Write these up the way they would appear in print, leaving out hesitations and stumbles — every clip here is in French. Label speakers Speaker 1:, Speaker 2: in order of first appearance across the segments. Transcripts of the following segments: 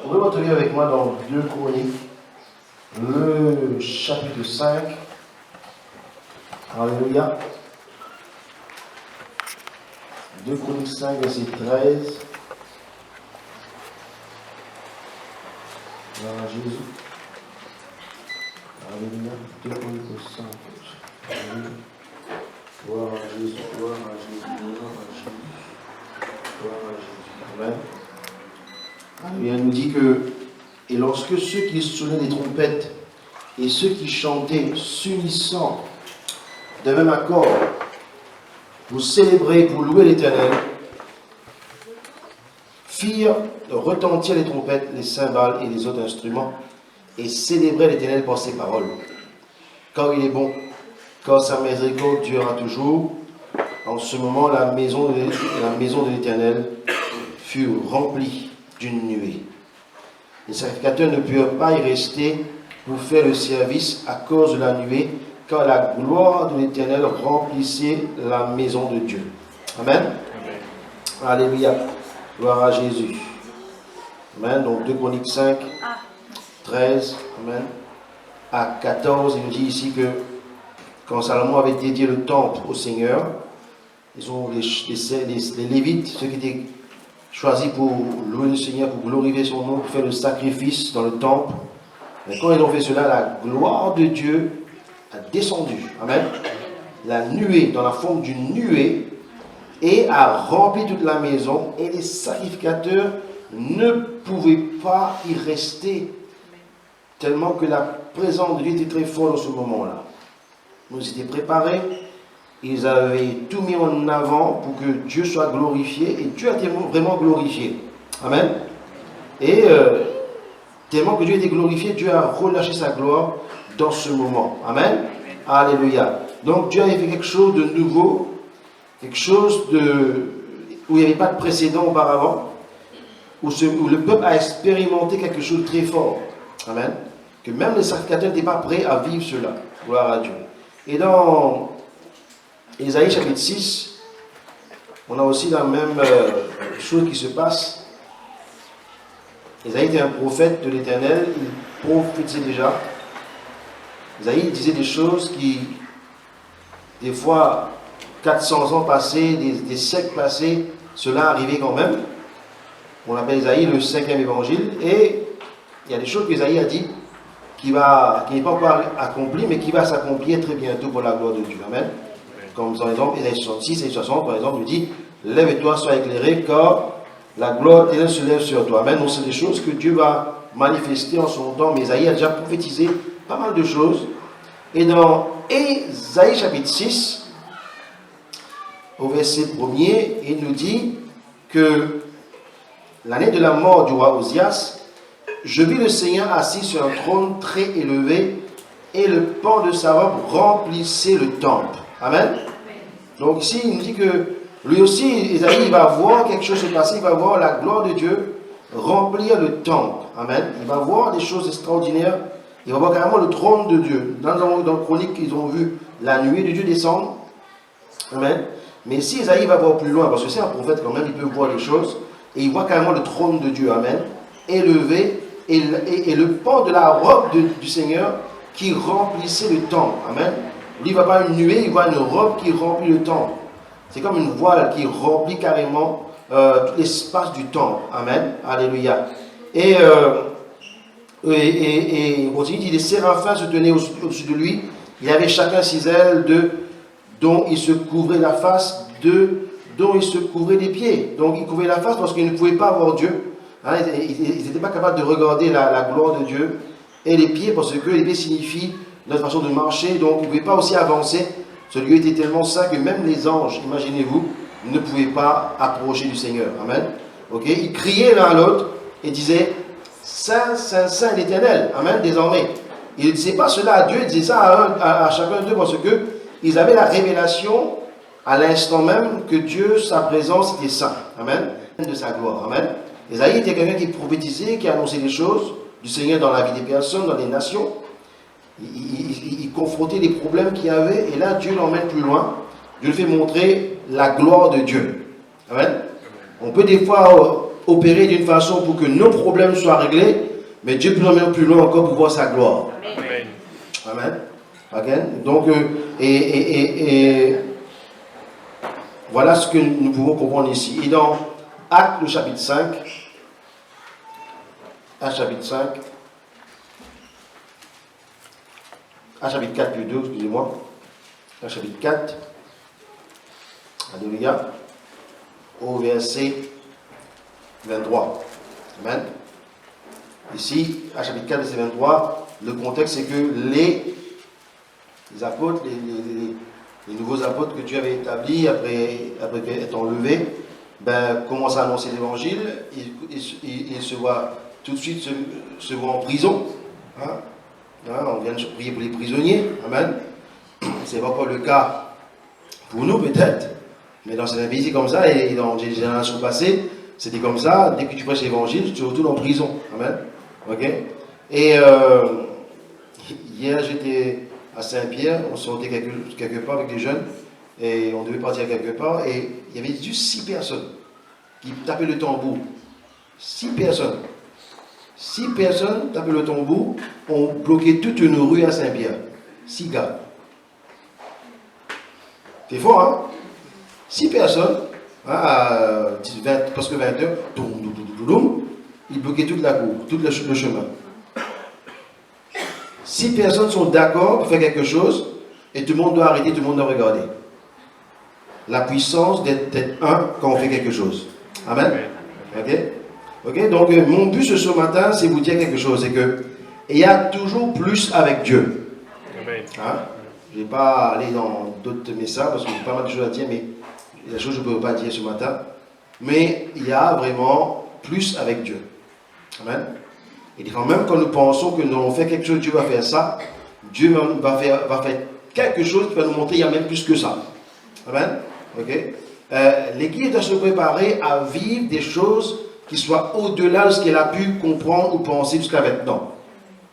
Speaker 1: pouvez retrouver avec moi dans 2 Chroniques, le chapitre 5. Alléluia. 2 Chroniques 5, verset 13. Gloire à Jésus. Alléluia. 2 Chroniques 5. Alléluia. Gloire à Jésus, gloire à Jésus, gloire à Jésus. Gloire à Jésus. Amen. Alléluia. Il nous dit que, et lorsque ceux qui sonnaient des trompettes et ceux qui chantaient, s'unissant d'un même accord, pour célébrer, pour louer l'Éternel, firent retentir les trompettes, les cymbales et les autres instruments, et célébraient l'Éternel par ses paroles. Car il est bon, car sa miséricorde durera toujours. En ce moment, la maison de l'Éternel fut remplie d'une nuée. Les sacrificateurs ne purent pas y rester pour faire le service à cause de la nuée, car la gloire de l'Éternel remplissait la maison de Dieu. Amen. Amen. Alléluia. Gloire à Jésus. Amen. Donc 2 Chroniques 5, 13. Amen. À 14, il nous dit ici que quand Salomon avait dédié le temple au Seigneur, ils ont les Lévites, ceux qui étaient choisis pour louer le Seigneur, pour glorifier son nom, pour faire le sacrifice dans le temple. Mais quand ils ont fait cela, la gloire de Dieu a descendu. Amen. La nuée, dans la forme d'une nuée, et a rempli toute la maison, et les sacrificateurs ne pouvaient pas y rester, tellement que la présence de Dieu était très forte dans ce moment-là. Ils étaient préparés, ils avaient tout mis en avant pour que Dieu soit glorifié, et Dieu a été vraiment glorifié. Amen. Et tellement que Dieu était glorifié, Dieu a relâché sa gloire dans ce moment. Amen. Alléluia. Donc Dieu avait fait quelque chose de nouveau, quelque chose où il n'y avait pas de précédent auparavant, où le peuple a expérimenté quelque chose de très fort. Amen. Que même les sacrificateurs n'étaient pas prêts à vivre cela. Gloire à Dieu. Et dans Ésaïe chapitre 6, on a aussi la même chose qui se passe. Ésaïe était un prophète de l'Éternel, il prophétisait déjà. Ésaïe disait des choses qui, des fois, 400 ans passés, des siècles passés, cela arrivait quand même. On appelle Ésaïe le 5e évangile, et il y a des choses qu'Ésaïe a dit qui n'est pas encore accompli, mais qui va s'accomplir très bientôt pour la gloire de Dieu. Amen. Comme par exemple, Ésaïe 66 et 60, par exemple, il dit « Lève-toi, sois éclairé, car la gloire d'Éternel se lève sur toi. » Amen. Donc, c'est des choses que Dieu va manifester en son temps, mais Ésaïe a déjà prophétisé pas mal de choses. Et dans Ésaïe chapitre 6, au verset 1er, il nous dit que l'année de la mort du roi Osias, je vis le Seigneur assis sur un trône très élevé, et le pan de sa robe remplissait le temple. Amen. Donc ici, il nous dit que lui aussi, Ésaïe, il va voir quelque chose se passer, il va voir la gloire de Dieu remplir le temple. Amen. Il va voir des choses extraordinaires. Il va voir carrément le trône de Dieu. Dans le Chronique, ils ont vu la nuée de Dieu descendre. Amen. Mais si Ésaïe va voir plus loin, parce que c'est un prophète quand même, il peut voir les choses, et il voit carrément le trône de Dieu. Amen. Élevé, et le pan de la robe du Seigneur qui remplissait le temple. Amen. Lui, il ne voit pas une nuée, il voit une robe qui remplit le temple. C'est comme une voile qui remplit carrément tout l'espace du temple. Amen. Alléluia. Et on dit, les séraphins se tenaient au-dessus de lui. Il avait chacun 6 ailes dont il se couvrait la face, dont il se couvrait les pieds. Donc il couvrait la face parce qu'il ne pouvait pas voir Dieu. Hein, ils n'étaient pas capables de regarder la gloire de Dieu. Et les pieds, parce que les pieds signifient notre façon de marcher, donc ils ne pouvaient pas aussi avancer. Ce lieu était tellement saint que même les anges, imaginez-vous, ne pouvaient pas approcher du Seigneur. Amen. Okay? Ils criaient l'un à l'autre et disaient « Saint, Saint, Saint l'Éternel ». Amen, désormais. Ils ne disaient pas cela à Dieu, ils disaient ça à chacun d'eux parce qu'ils avaient la révélation à l'instant même que Dieu, sa présence, était saint. Amen. De sa gloire. Amen. Ésaïe était quelqu'un qui prophétisait, qui annonçait les choses du Seigneur dans la vie des personnes, dans les nations. Il confrontait les problèmes qu'il y avait, et là Dieu l'emmène plus loin. Dieu lui fait montrer la gloire de Dieu. Amen. On peut des fois opérer d'une façon pour que nos problèmes soient réglés, mais Dieu peut nous emmener plus loin encore pour voir sa gloire.
Speaker 2: Amen.
Speaker 1: Amen. Again. Donc, voilà ce que nous pouvons comprendre ici. Et dans Actes, le chapitre 5, Actes chapitre 5, Actes chapitre 4 plutôt, excusez-moi. Actes chapitre 4, alléluia, au verset 23. Amen. Ici, Actes chapitre 4, verset 23, le contexte c'est que les apôtres, les nouveaux apôtres que Dieu avait établis après être enlevés, commencent à annoncer l'évangile. Ils se voient tout de suite se voient en prison. On vient de prier pour les prisonniers. Amen. Ce n'est pas le cas pour nous peut-être, mais dans certains pays comme ça, et dans les générations passées, c'était comme ça. Dès que tu prêches l'évangile, tu te retrouves en prison. Amen. Ok. Et hier, j'étais à Saint-Pierre, on sortait quelque part avec des jeunes, et on devait partir quelque part, et il y avait juste 6 personnes qui tapaient le tambour. 6 personnes. 6 personnes tapaient le tambour, ont bloqué toute une rue à Saint-Pierre. 6 gars. C'est fort, hein? 6 personnes, à presque 20 heures, ils bloquaient toute la cour, tout le chemin. 6 personnes sont d'accord pour faire quelque chose, et tout le monde doit arrêter, tout le monde doit regarder. La puissance d'être un quand on fait quelque chose. Amen. Ok, donc mon but ce matin, c'est vous dire quelque chose, c'est que il y a toujours plus avec Dieu. Hein? Je ne vais pas aller dans d'autres messages parce que j'ai pas mal de choses à dire, mais il y a des choses que je ne peux pas dire ce matin. Mais il y a vraiment plus avec Dieu. Amen. Et des fois, même quand nous pensons que nous allons faire quelque chose, Dieu va faire ça, Dieu va faire quelque chose qui va nous montrer qu'il y a même plus que ça. Amen. Ok. L'Église doit se préparer à vivre des choses qui soient au-delà de ce qu'elle a pu comprendre ou penser jusqu'à maintenant.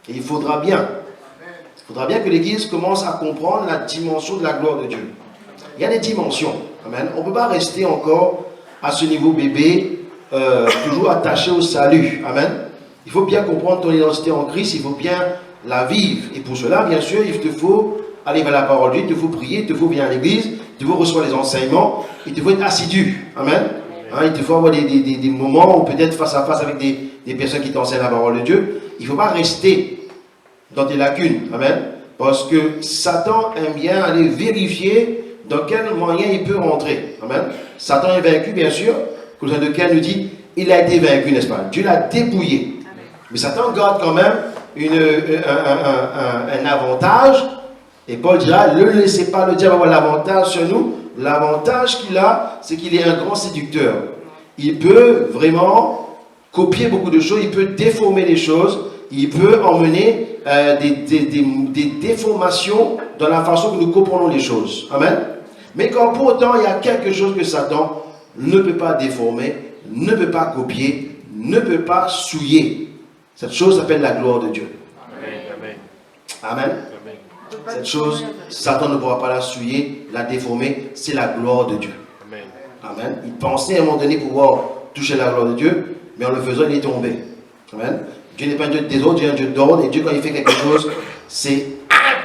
Speaker 1: Et il faudra bien que l'Église commence à comprendre la dimension de la gloire de Dieu. Il y a des dimensions. Amen. On ne peut pas rester encore à ce niveau bébé, toujours attaché au salut. Amen. Il faut bien comprendre ton identité en Christ, il faut bien la vivre. Et pour cela, bien sûr, il te faut aller vers la parole de Dieu, il te faut prier, il te faut venir à l'église, il te faut recevoir les enseignements, il te faut être assidu. Amen. Il te faut avoir des moments où peut-être face à face avec des personnes qui t'enseignent la parole de Dieu. Il ne faut pas rester dans tes lacunes. Amen. Parce que Satan aime bien aller vérifier dans quel moyen il peut rentrer. Amen. Satan est vaincu, bien sûr. Colossiens 2:15 nous dit, il a été vaincu, n'est-ce pas? Dieu l'a dépouillé. Mais Satan garde quand même un avantage. Et Paul dira, ne laissez pas le diable avoir l'avantage sur nous. L'avantage qu'il a, c'est qu'il est un grand séducteur. Il peut vraiment copier beaucoup de choses, il peut déformer les choses, il peut emmener des déformations dans la façon que nous comprenons les choses. Amen. Mais quand pour autant il y a quelque chose que Satan ne peut pas déformer, ne peut pas copier, ne peut pas souiller. Cette chose s'appelle la gloire de Dieu. Amen. Amen. Cette chose, Satan ne pourra pas la souiller, la déformer, c'est la gloire de Dieu. Amen. Amen. Il pensait à un moment donné pouvoir toucher la gloire de Dieu, mais en le faisant, il est tombé. Amen. Dieu n'est pas un Dieu de désordre, Dieu est un Dieu d'ordre, et Dieu, quand il fait quelque chose, c'est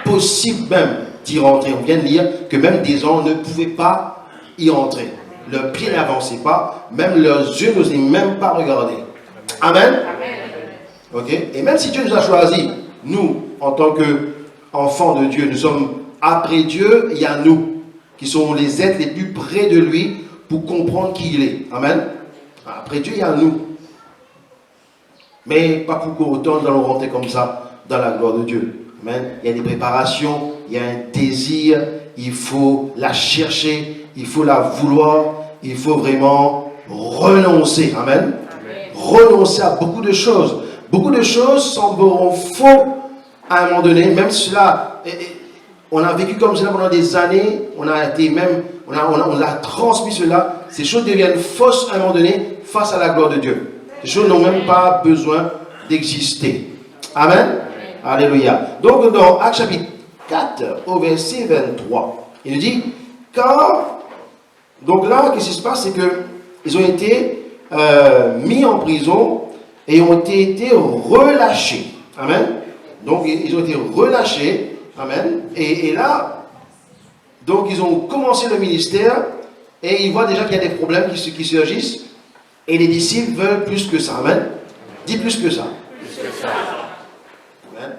Speaker 1: impossible même d'y rentrer. On vient de lire que même des anges ne pouvaient pas y rentrer. Leurs pieds n'avançaient pas, même leurs yeux n'osaient même pas regarder. Amen. Ok. Et même si Dieu nous a choisis, nous, en tant qu'enfants de Dieu, nous sommes après Dieu, il y a nous, qui sommes les êtres les plus près de lui pour comprendre qui il est. Amen. Après Dieu, il y a nous. Mais pas pour autant nous allons rentrer comme ça dans la gloire de Dieu. Amen. Il y a des préparations, il y a un désir, il faut la chercher, il faut la vouloir, il faut vraiment renoncer. Amen. Renoncer à beaucoup de choses. Beaucoup de choses sembleront faux à un moment donné, même cela, on a vécu comme cela pendant des années, on a transmis cela, ces choses deviennent fausses à un moment donné face à la gloire de Dieu. Ces choses n'ont même pas besoin d'exister. Amen. Alléluia. Donc dans Actes chapitre 4 au verset 23, il nous dit, donc là, qu'est-ce qui se passe, c'est qu'ils ont été mis en prison et ont été relâchés. Amen. Donc ils ont été relâchés. Amen. Et là, donc ils ont commencé le ministère et ils voient déjà qu'il y a des problèmes qui surgissent. Et les disciples veulent plus que ça. Amen. Dis plus que ça. Plus que ça. Amen.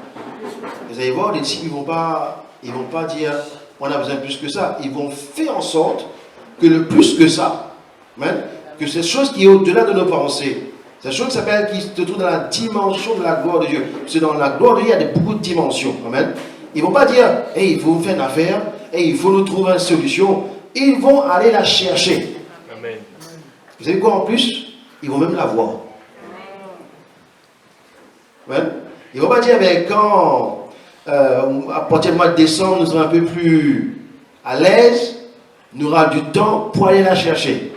Speaker 1: Vous allez voir, les disciples, ils vont pas dire on a besoin de plus que ça. Ils vont faire en sorte que le plus que ça, amen, que cette chose qui est au-delà de nos pensées, cette chose qui se trouve dans la dimension de la gloire de Dieu. Parce que dans la gloire de Dieu, il y a beaucoup de dimensions. Amen. Ils ne vont pas dire hey, il faut vous faire une affaire, hey, il faut nous trouver une solution. Ils vont aller la chercher. Amen. Vous savez quoi en plus? Ils vont même la voir. Amen. Ils ne vont pas dire ben, quand à partir du mois de décembre, nous serons un peu plus à l'aise, nous aurons du temps pour aller la chercher.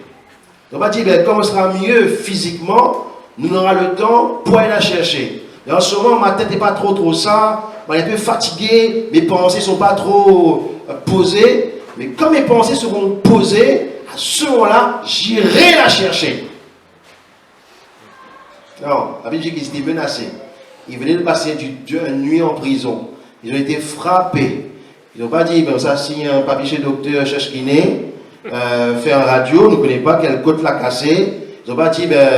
Speaker 1: On va dire, ben, comme on sera mieux physiquement, nous aurons le temps pour aller la chercher. Et en ce moment, ma tête n'est pas trop ça, on est un peu fatigué, mes pensées ne sont pas trop posées, mais quand mes pensées seront posées, à ce moment-là, j'irai la chercher. Non, la Bible dit qu'ils étaient menacés. Ils venaient de passer une nuit en prison. Ils ont été frappés. Ils n'ont pas dit, ben, ça signe un papier chez le docteur, cherche kiné, fait un radio, ne connaît pas quelle côte l'a cassé. Ils n'ont pas dit, ben,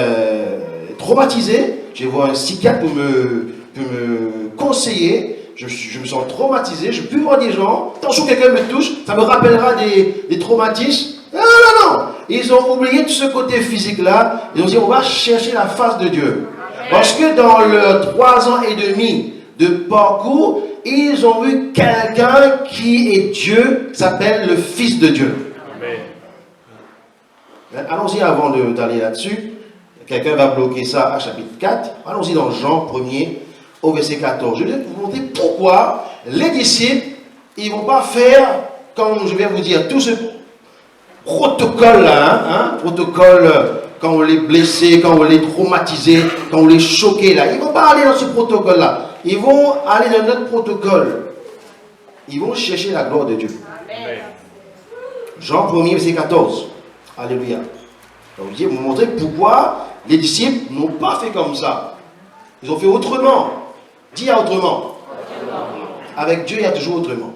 Speaker 1: traumatisé, je vais voir un psychiatre pour me conseiller. Je me sens traumatisé, je ne peux plus voir des gens. Attention, quelqu'un me touche, ça me rappellera des traumatismes. Non. Ils ont oublié tout ce côté physique-là. Ils ont dit, on va chercher la face de Dieu. Parce que dans leurs 3 ans et demi de parcours, ils ont vu quelqu'un qui est Dieu, qui s'appelle le Fils de Dieu. Amen. Allons-y avant d'aller là-dessus. Quelqu'un va bloquer ça à chapitre 4. Allons-y dans Jean 1er au verset 14. Je vais vous montrer pourquoi les disciples, ils ne vont pas faire, comme je vais vous dire, tout ce protocole-là, protocole quand on les blessait, quand on les traumatisait, quand on les choquait là. Ils ne vont pas aller dans ce protocole-là. Ils vont aller dans notre protocole. Ils vont chercher la gloire de Dieu. Amen. Jean 1er, verset 14. Alléluia. Donc, je vais vous montrer pourquoi les disciples n'ont pas fait comme ça. Ils ont fait autrement. Dis autrement. Avec Dieu, il y a toujours autrement.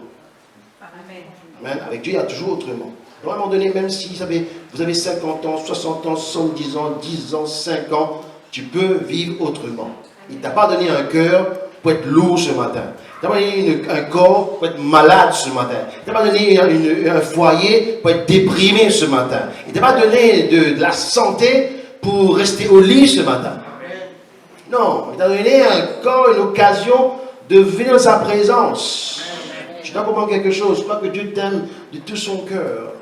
Speaker 1: Amen. Avec Dieu, il y a toujours autrement. Donc, à un moment donné, même si vous avez 50 ans, 60 ans, 70 ans, 10 ans, 5 ans, tu peux vivre autrement. Il ne t'a pas donné un cœur pour être lourd ce matin. Il ne t'a pas donné un corps pour être malade ce matin. Il ne t'a pas donné un foyer pour être déprimé ce matin. Il ne t'a pas donné de la santé pour rester au lit ce matin. Non, il t'a donné un corps, une occasion de venir dans sa présence. Tu dois comprendre quelque chose. Je crois que Dieu t'aime de tout son cœur.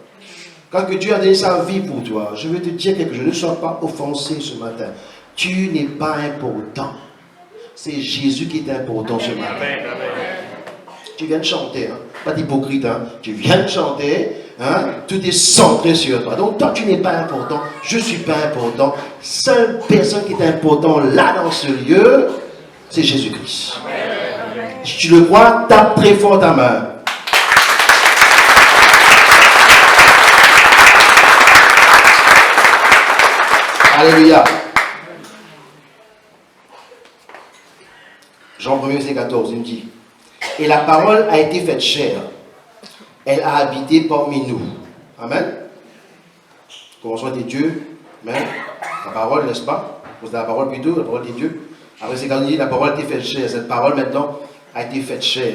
Speaker 1: Quand que Dieu a donné sa vie pour toi, je veux te dire quelque chose. Ne sois pas offensé ce matin. Tu n'es pas important. C'est Jésus qui est important ce matin. Tu viens de chanter, hein? Pas d'hypocrite, hein? Tu viens de chanter, hein? Tout est centré sur toi. Donc toi tu n'es pas important, je ne suis pas important. Seule personne qui est important là dans ce lieu, c'est Jésus-Christ. Si tu le crois, tape très fort ta main. Alléluia. Jean 1er, verset 14, il me dit, et la parole a été faite chair. Elle a habité parmi nous. Amen. Commençons des dieux. Amen. La parole, n'est-ce pas? C'est la parole plutôt, la parole des dieux. Après, c'est quand il dit la parole a été faite chair. Cette parole maintenant a été faite chair.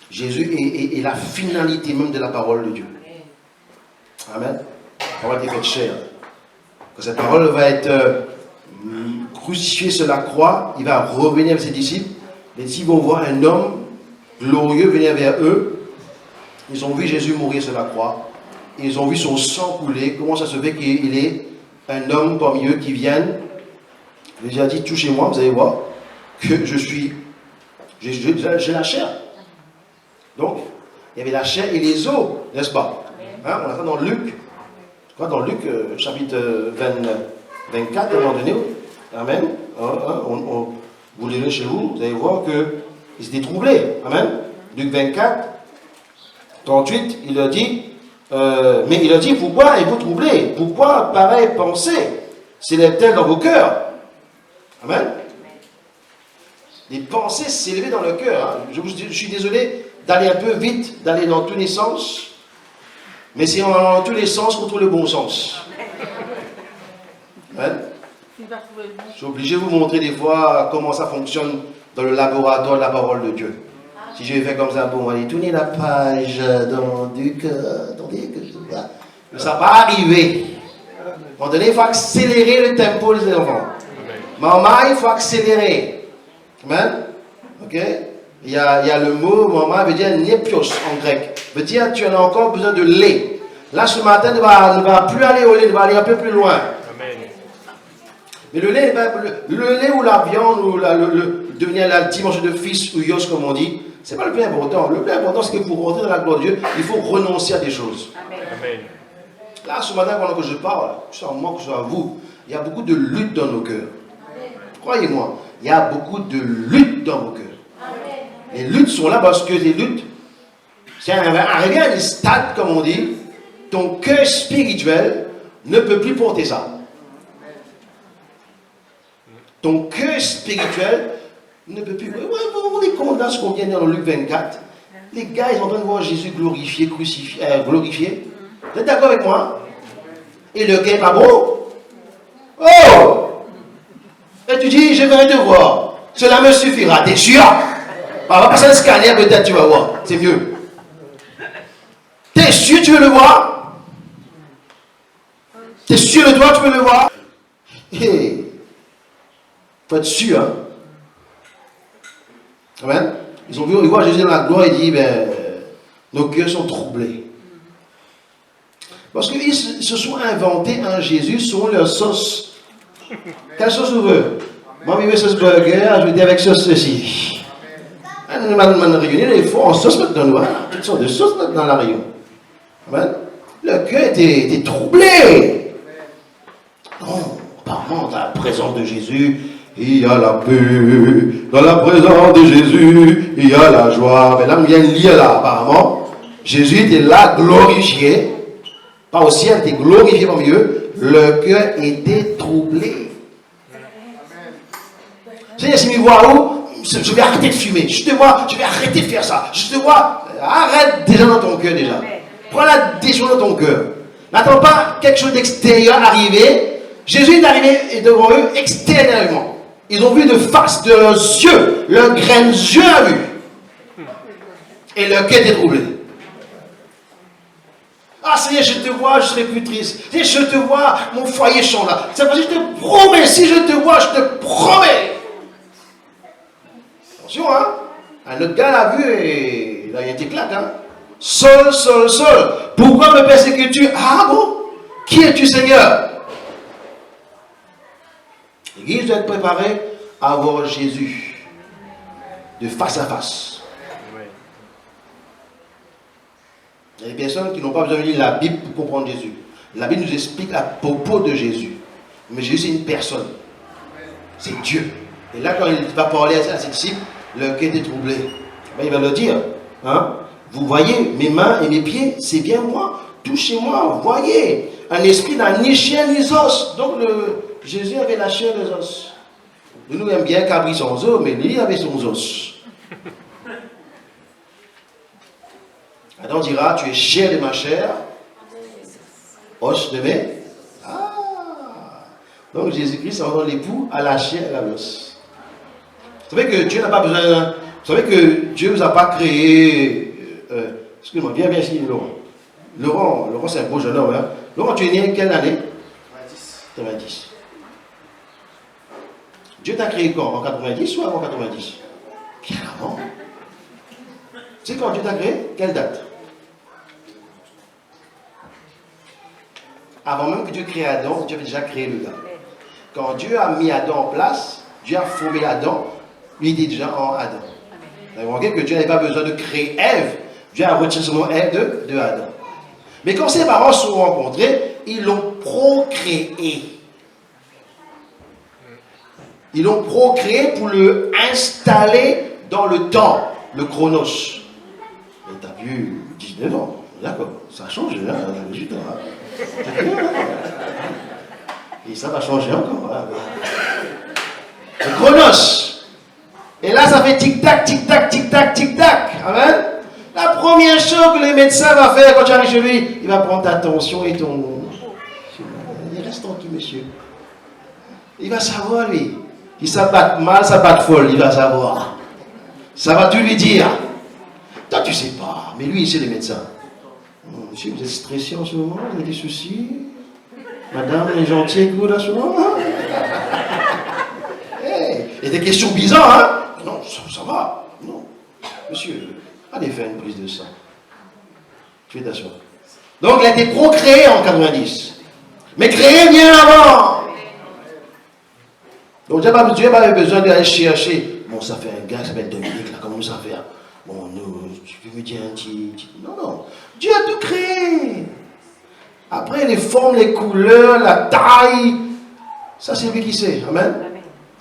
Speaker 1: Jésus est la finalité même de la parole de Dieu. Amen. La parole a été faite chair. Quand cette parole va être crucifié sur la croix, il va revenir avec ses disciples. Les disciples vont voir un homme glorieux venir vers eux. Ils ont vu Jésus mourir sur la croix. Ils ont vu son sang couler. Comment ça se fait qu'il est un homme parmi eux qui viennent. Jésus a dit, touchez-moi, vous allez voir que j'ai la chair. Donc, il y avait la chair et les os, n'est-ce pas? Hein, on a ça dans Luc. Je crois dans Luc, chapitre 24, à un moment donné. Amen. Vous lirez chez vous, vous allez voir qu'ils étaient troublés. Amen. Luc 24, 38, il leur dit, mais il leur dit, pourquoi êtes-vous troublés? Pourquoi pareille pensée? s'élèvent-elles dans vos cœurs? Amen. Les pensées s'élever dans le cœur. Hein. Je suis désolé d'aller un peu vite, d'aller dans tous les sens, mais c'est dans tous les sens contre le bon sens. Amen. Je suis obligé de vous montrer des fois comment ça fonctionne dans le laboratoire de la parole de Dieu. Si je fais comme ça, bon, allez, tournez la page dans du cœur, attendez que je vois. Ça va pas arriver. À un moment donné, il faut accélérer le tempo des enfants. Maman, il faut accélérer. Amen. Ok? Il y a le mot, maman, veut dire népios en grec. Veut dire tu en as encore besoin de lait. Là, ce matin, ne va plus aller au lait, il va aller un peu plus loin. Amen. Mais le lait ou la viande, ou devenir la dimension de fils ou yos, comme on dit, c'est pas le plus important. Le plus important, c'est que pour rentrer dans la gloire de Dieu, il faut renoncer à des choses. Amen. Là, ce matin, pendant que je parle, que ce soit moi, que ce soit vous, il y a beaucoup de lutte dans nos cœurs. Croyez-moi, il y a beaucoup de lutte dans vos cœurs. Les luttes sont là parce que les luttes, c'est arrivé à un stade, comme on dit, ton cœur spirituel ne peut plus porter ça. Ton cœur spirituel ne peut plus. Vous vous rendez compte là ce qu'on vient de dire dans Luc 24? Les gars, ils sont en train de voir Jésus glorifié, crucifié, glorifié. Vous êtes d'accord avec moi? Et le gars n'est pas bon? Oh! Et tu dis, je vais te voir. Cela me suffira. T'es sûr? On va passer un scanner, peut-être tu vas voir. C'est mieux. T'es sûr tu veux le voir? T'es sûr de toi tu veux le voir? Hey. Faut être sûr, hein? Amen. Ils voient Jésus dans la gloire et ils disent, ben, nos cœurs sont troublés. Parce qu'ils se sont inventés un Jésus selon leur sauce. Quelle sauce vous voulez? Moi, je veux sauce burger, je veux dire avec sauce ceci. On a réuni, il faut en sauce maintenant, hein? Toutes sortes de sauces dans la rayon. Amen. Le cœur était troublé. Non, apparemment, dans la présence de Jésus, il y a la paix. Dans la présence de Jésus, il y a la joie. Mais là, il y a une lien là, apparemment. Jésus était là, glorifié. Pas au ciel, était glorifié parmi eux. Le cœur était troublé. C'est-à-dire, si tu me vois où, je vais arrêter de fumer. Je te vois, je vais arrêter de faire ça. Je te vois, arrête déjà dans ton cœur déjà. Prends la décision dans ton cœur. N'attends pas quelque chose d'extérieur arriver. Jésus est arrivé devant eux extérieurement. Ils ont vu de face, de leurs yeux, leurs graines yeux a vu. Et leur cœur était troublé. Ah Seigneur, je te vois, je serai plus triste. Seigneur, je te vois, mon foyer change là. C'est parce que je te promets, si je te vois, je te promets. Attention, hein. Un autre gars l'a vu et il a eu un petit claque, hein. Seul, seul, seul. Pourquoi me persécutes-tu? Ah bon? Qui es-tu, Seigneur? L'Église doit être préparée à voir Jésus de face à face. Il y a des personnes qui n'ont pas besoin de lire la Bible pour comprendre Jésus. La Bible nous explique à propos de Jésus. Mais Jésus, c'est une personne. C'est Dieu. Et là, quand il va parler à ses disciples, le cœur est troublé. Il va leur dire, hein, vous voyez, mes mains et mes pieds, c'est bien moi. Touchez-moi, voyez. Un esprit n'a ni chair ni os. Donc, Jésus avait la chair des os. Nous aimons bien Cabri sans os, mais lui avait son os. Adam dira, tu es chair de ma chair, os de mes. Ah! Donc Jésus-Christ, en l'époux, a la chair et à l'os. Vous savez que Dieu n'a pas besoin. Vous savez que Dieu ne nous a pas créé. Excuse-moi, viens ici, Laurent. Laurent, c'est un beau jeune homme. Hein? Laurent, tu es né quelle année? 90. Dieu t'a créé quand? En 90 ou avant 90? Bien avant. Tu sais quand Dieu t'a créé? Quelle date? Avant même que Dieu crée Adam, Dieu avait déjà créé le gars. Quand Dieu a mis Adam en place, Dieu a formé Adam, lui il était déjà en Adam. Vous avez remarqué que Dieu n'avait pas besoin de créer Ève, Dieu a retiré seulement Ève de Adam. Mais quand ses parents se sont rencontrés, ils l'ont procréé. Ils l'ont procréé pour le installer dans le temps, le chronos. Et t'as vu 19 ans, d'accord, ça change, hein, 18 ans. Hein. Et ça va changer encore. Hein. Le chronos. Et là, ça fait tic-tac, tic-tac, tic-tac, tic-tac. Amen. La première chose que le médecin va faire quand tu arrives chez lui, il va prendre ta tension et ton... Il reste tranquille, monsieur. Il va savoir, lui. Si ça bat mal, ça bat folle, il va savoir. Ça va tout lui dire. Toi, tu sais pas. Mais lui, c'est le médecin. Monsieur, vous êtes stressé en ce moment, vous avez des soucis. Madame, elle est gentille avec vous là, ce moment. Hey, il y a des questions bizarres, hein? Non, ça va. Non. Monsieur, allez faire une prise de sang. Tu fais attention. Donc, il a été procréé en 90. Mais créé bien avant. Donc, Dieu n'a pas besoin d'aller chercher. Bon, ça fait un gars qui s'appelle Dominique, là, comment ça fait? Bon, nous, tu veux me dire un petit... Non, non. Dieu a tout créé. Après, les formes, les couleurs, la taille, ça, c'est lui qui sait. Amen.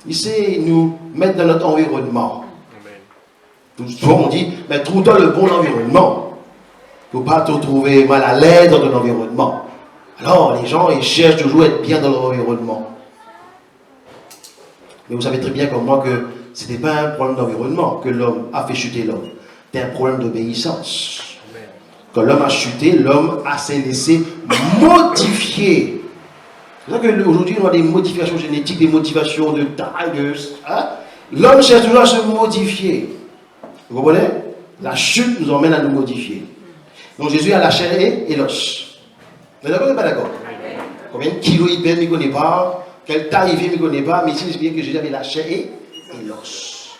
Speaker 1: Il sait nous mettre dans notre environnement. Souvent, on dit, mais trouve-toi le bon environnement. Il ne faut pas te trouver mal à l'aise dans ton environnement. Alors, les gens, ils cherchent toujours à être bien dans leur environnement. Mais vous savez très bien comme moi que ce n'était pas un problème d'environnement que l'homme a fait chuter l'homme. C'était un problème d'obéissance. Quand l'homme a chuté, l'homme s'est laissé modifier. C'est pour ça qu'aujourd'hui, on a des modifications génétiques, des motivations de taille. Hein? L'homme cherche toujours à se modifier. Vous comprenez? La chute nous emmène à nous modifier. Donc Jésus a la chair et l'os. Vous êtes d'accord ou pas d'accord? Combien de kilos il pèse, il ne connaît pas. Quelle taille il fait, il ne connaît pas. Mais ici, c'est bien que Jésus avait la chair et l'os.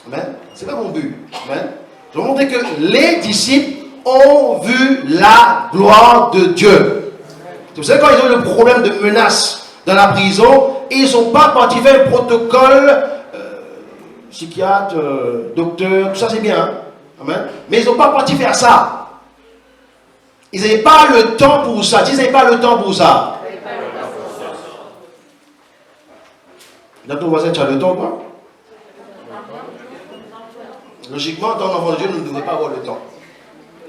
Speaker 1: Amen. Ce n'est pas mon but. Amen. Je vais vous montrer que les disciples ont vu la gloire de Dieu. Vous savez, quand ils ont eu le problème de menace dans la prison, ils ne sont pas partis faire un protocole, psychiatre, docteur, tout ça c'est bien. Hein? Amen. Mais ils n'ont pas parti faire ça. Ils n'avaient pas le temps pour ça. Ils n'avaient pas le temps pour ça. Dans ton voisin, tu as le temps, quoi? Logiquement, dans l'enfant de Dieu, nous ne devons pas avoir le temps.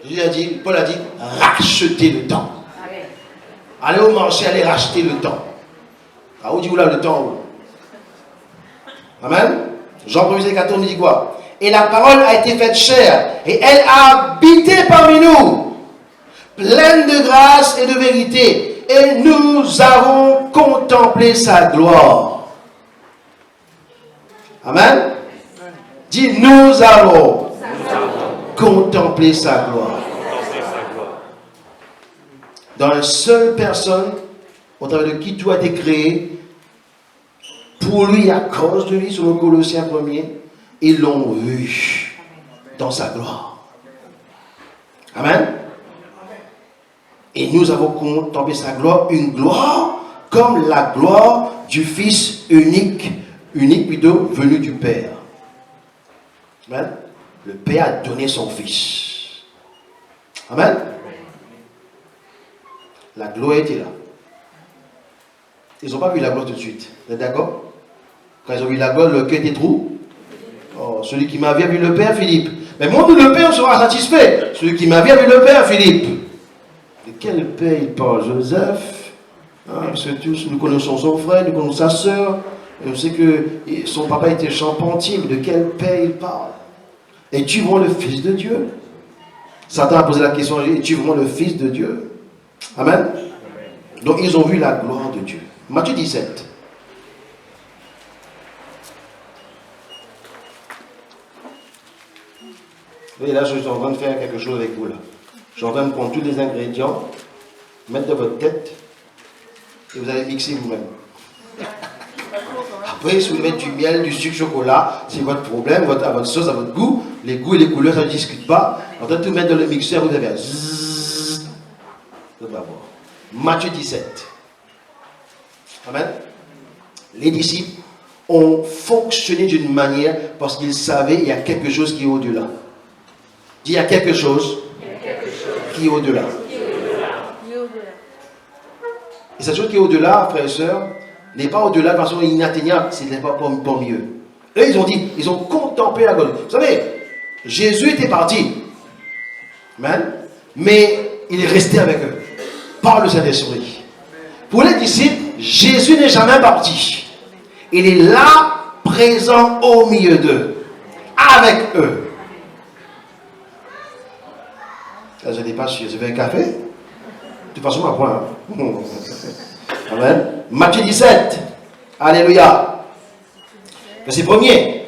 Speaker 1: Jésus a dit, Paul a dit, rachetez le temps. Allez au marché, allez racheter le temps. Ah, où dit-vous là le temps? Amen. Jean 1er 14 nous dit quoi? Et la parole a été faite chair, et elle a habité parmi nous, pleine de grâce et de vérité, et nous avons contemplé sa gloire. Amen. Dis, nous avons contemplé sa gloire. Dans une seule personne, au travers de qui tout a été créé, pour lui, à cause de lui, sur le Colossiens 1er, ils l'ont vu dans sa gloire. Amen. Et nous avons contemplé sa gloire, une gloire comme la gloire du Fils unique plutôt, venu du Père. Amen. Le Père a donné son Fils. Amen. La gloire était là. Ils n'ont pas vu la gloire tout de suite. Vous êtes d'accord? Quand ils ont vu la gloire, le cœur était trou. Oh, celui qui m'a vu a vu le Père, Philippe. Mais montre le Père sera satisfait. Celui qui m'a vu a vu le Père, Philippe. De quel Père il parle? Joseph. Hein, parce que tous nous connaissons son frère, nous connaissons sa soeur. Et on sait que son papa était charpentier. Mais de quel Père il parle? Es-tu vraiment le Fils de Dieu? Satan a posé la question, es-tu vraiment le Fils de Dieu? Amen. Donc ils ont vu la gloire de Dieu. Matthieu 17. Et là, je suis en train de faire quelque chose avec vous là. Je suis en train de prendre tous les ingrédients, mettre dans votre tête, et vous allez mixer vous-même. Après, si vous voulez mettre du miel, du sucre, chocolat, c'est votre problème, à votre sauce, à votre goût. Les goûts et les couleurs, ça ne discute pas. En train de tout mettre dans le mixeur, vous avez un zzzz. Vous allez voir. Matthieu 17. Amen. Les disciples ont fonctionné d'une manière parce qu'ils savaient qu'il y a quelque chose qui est au-delà. Dis, il y a quelque chose qui est au-delà. Et cette chose qui est au-delà, frères et sœurs, n'est pas au-delà de façon inatteignable, ce n'est pas mieux. Eux, ils ont dit, ils ont contemplé la gloire. Vous savez, Jésus était parti. Amen. Mais il est resté avec eux. Par le Saint-Esprit. Pour les disciples, Jésus n'est jamais parti. Il est là, présent au milieu d'eux, avec eux. Je ne dis pas si je veux un café. De toute façon, à point. Amen. Matthieu 17. Alléluia. Verset 1er.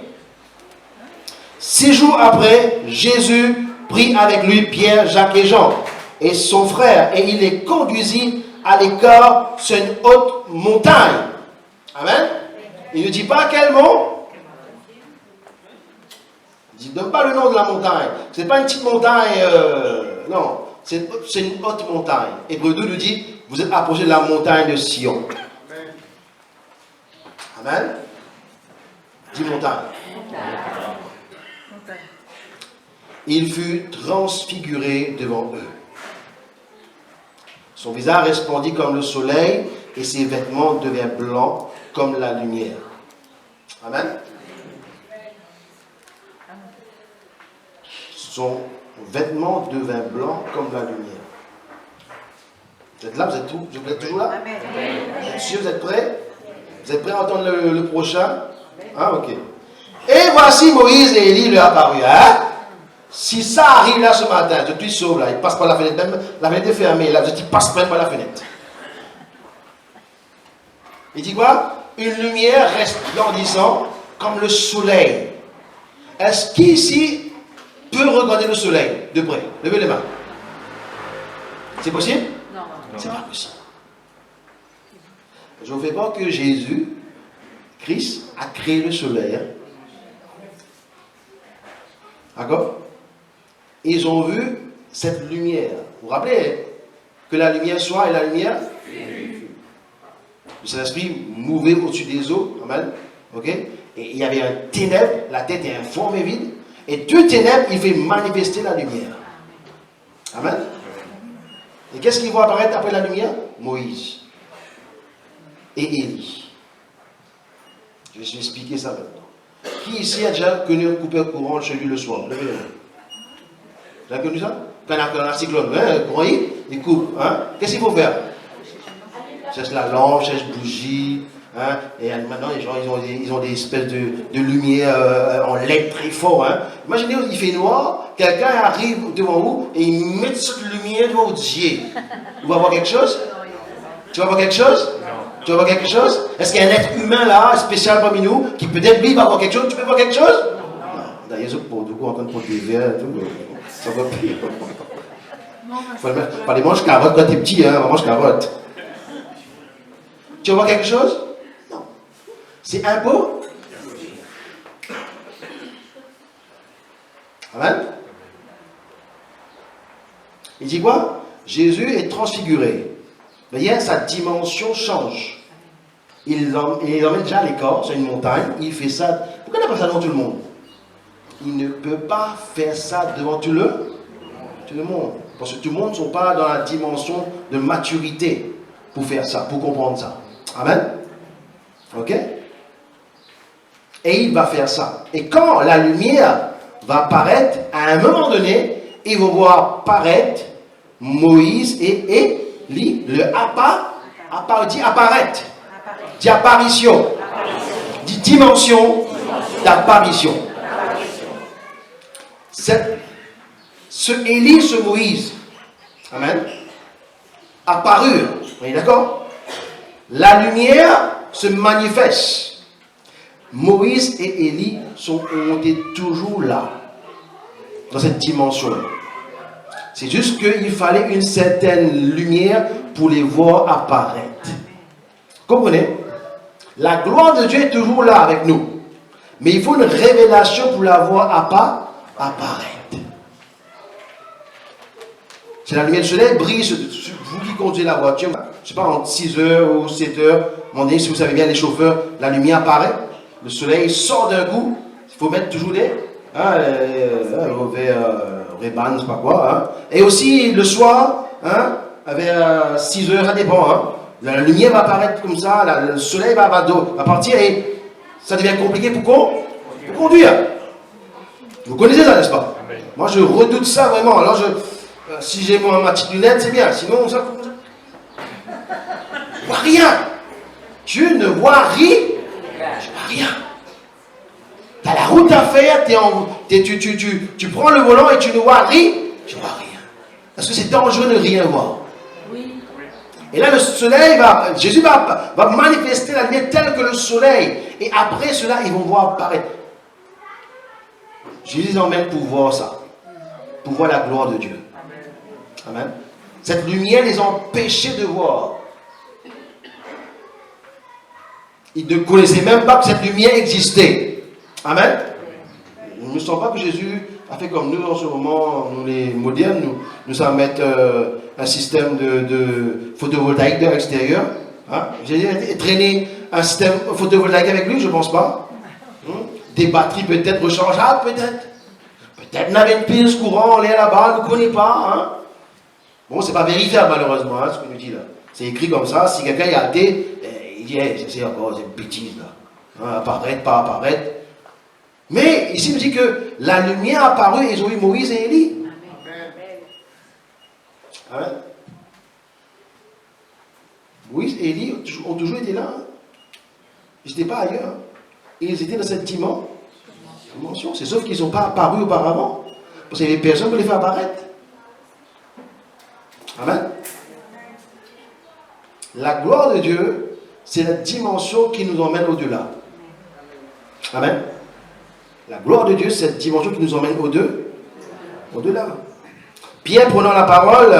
Speaker 1: 6 jours après, Jésus prit avec lui Pierre, Jacques et Jean et son frère, et il les conduisit à l'écart sur une haute montagne. Amen. Il ne dit pas quel mont. Il ne donne pas le nom de la montagne. Ce n'est pas une petite montagne. Non, c'est une haute montagne. Hébreu 2 nous dit, vous êtes approchés de la montagne de Sion. Amen. Dis montagne. Il fut transfiguré devant eux. Son visage resplendit comme le soleil et ses vêtements devinrent blancs comme la lumière. Amen. Son vêtement devint blanc comme la lumière. Vous êtes là, vous êtes toujours là? Amen. Sûr, vous êtes prêts? Vous êtes prêts à entendre le prochain? Ah, ok. Et voici Moïse et Élie lui apparus. Hein? Si ça arrive là ce matin, je suis sauve là, il passe par la fenêtre, même la fenêtre est fermée, là, il passe même par la fenêtre. Il dit quoi? Une lumière resplendissante comme le soleil. Est-ce qu'ici peut regarder le soleil de près? Levez les mains. C'est possible?
Speaker 2: Non.
Speaker 1: C'est pas possible. Je ne vous fais pas que Jésus, Christ, a créé le soleil. Hein? D'accord? Ils ont vu cette lumière. Vous vous rappelez que la lumière soit et la lumière? Le Saint-Esprit mouvait au-dessus des eaux. Amen. Ok? Et il y avait un ténèbre, la tête est informée vide. Et deux ténèbres, il fait manifester la lumière. Amen. Et qu'est-ce qui va apparaître après la lumière? Moïse et Élie. Je vais expliquer ça maintenant. Qui ici a déjà connu un coupeur courant chez lui le soir? Levez les mains. Vous avez connu ça? Quand on a un cyclone, hein, le courant, il coupe. Hein? Qu'est-ce qu'il faut faire? Cherche la lampe, cherche bougie. Hein? Et maintenant, les gens, ils ont des espèces de lumière en LED très fort. Hein? Imaginez, il fait noir, quelqu'un arrive devant vous et il met cette lumière devant vos yeux. Vous allez voir quelque chose? Tu vas voir quelque chose? Tu vas voir quelque chose? Est-ce qu'il y a un être humain là, spécial parmi nous, qui peut-être lui va voir quelque chose? Tu peux voir quelque chose? Non. D'ailleurs, pour du coup, en train de prendre des verres et tout, ça va pire. Pas des manches carottes quand t'es petit, hein, mange carotte. Tu vas voir quelque chose? Non. C'est un pot? Amen. Il dit quoi? Jésus est transfiguré. Vous voyez, sa dimension change. Il l'emmène déjà à l'écart, sur une montagne. Il fait ça. Pourquoi il n'a pas ça devant tout le monde? Il ne peut pas faire ça devant tout le monde. Parce que tout le monde ne sont pas dans la dimension de maturité pour faire ça, pour comprendre ça. Amen. Ok? Et il va faire ça. Et quand la lumière va apparaître, à un moment donné, ils vont voir apparaître Moïse et Élie, dit apparaître. Dit apparition. Dit dimension d'apparition. Ce Élie, ce Moïse, amen, apparurent. Vous êtes d'accord? La lumière se manifeste. Moïse et Élie ont été toujours là, dans cette dimension-là. C'est juste qu'il fallait une certaine lumière pour les voir apparaître. Comprenez? La gloire de Dieu est toujours là avec nous. Mais il faut une révélation pour la voir apparaître. Si la lumière du soleil brille sur vous qui conduisez la voiture, je ne sais pas, entre 6 heures ou 7 heures, si vous savez bien, les chauffeurs, la lumière apparaît, le soleil sort d'un coup, il faut mettre toujours des Ray-Ban, je sais pas quoi. Hein. Et aussi le soir, hein, vers 6 heures, ça dépend. Hein. La lumière va apparaître comme ça, le soleil va partir et ça devient compliqué pour conduire. Vous connaissez ça, n'est-ce pas? Moi, je redoute ça vraiment. Alors, si j'ai ma petite lunette, c'est bien. Sinon, ça. ne vois rien. Dieu ne voit rien. Je vois rien. Tu as la route à faire, tu prends le volant et tu ne vois rien. Je ne vois rien. Parce que c'est dangereux de ne rien voir. Oui. Et là, le soleil Jésus va manifester la lumière telle que le soleil. Et après cela, ils vont voir apparaître. Jésus les emmène pour voir ça. Pour voir la gloire de Dieu. Amen. Cette lumière les empêchait de voir. Ils ne connaissaient même pas que cette lumière existait. Amen. Nous ne sens pas que Jésus a fait comme nous en ce moment, nous les modernes, nous allons mettre un système de photovoltaïque de l'extérieur. Hein? Jésus a traîné un système photovoltaïque avec lui, je ne pense pas. Des batteries peut-être rechargeables, peut-être. Peut-être n'avait une pile courant, on est là-bas, on ne connaît pas. Hein? Bon, c'est pas vérifiable malheureusement, hein, ce qu'on nous dit là. C'est écrit comme ça, si quelqu'un est athée, il dit, hey, c'est encore une bêtise là. Hein, apparaître, pas apparaître. Mais ici, il nous dit que la lumière apparue et ils ont eu Moïse et Élie. Amen. Moïse et Élie ont toujours été là. Hein. Ils n'étaient pas ailleurs. Ils étaient dans cette dimension. C'est sauf qu'ils n'ont pas apparu auparavant. Parce qu'il n'y avait personne pour les faire apparaître. Amen. La gloire de Dieu, c'est la dimension qui nous emmène au-delà. Amen. La gloire de Dieu, c'est cette dimension qui nous emmène au-delà. Pierre, prenant la parole,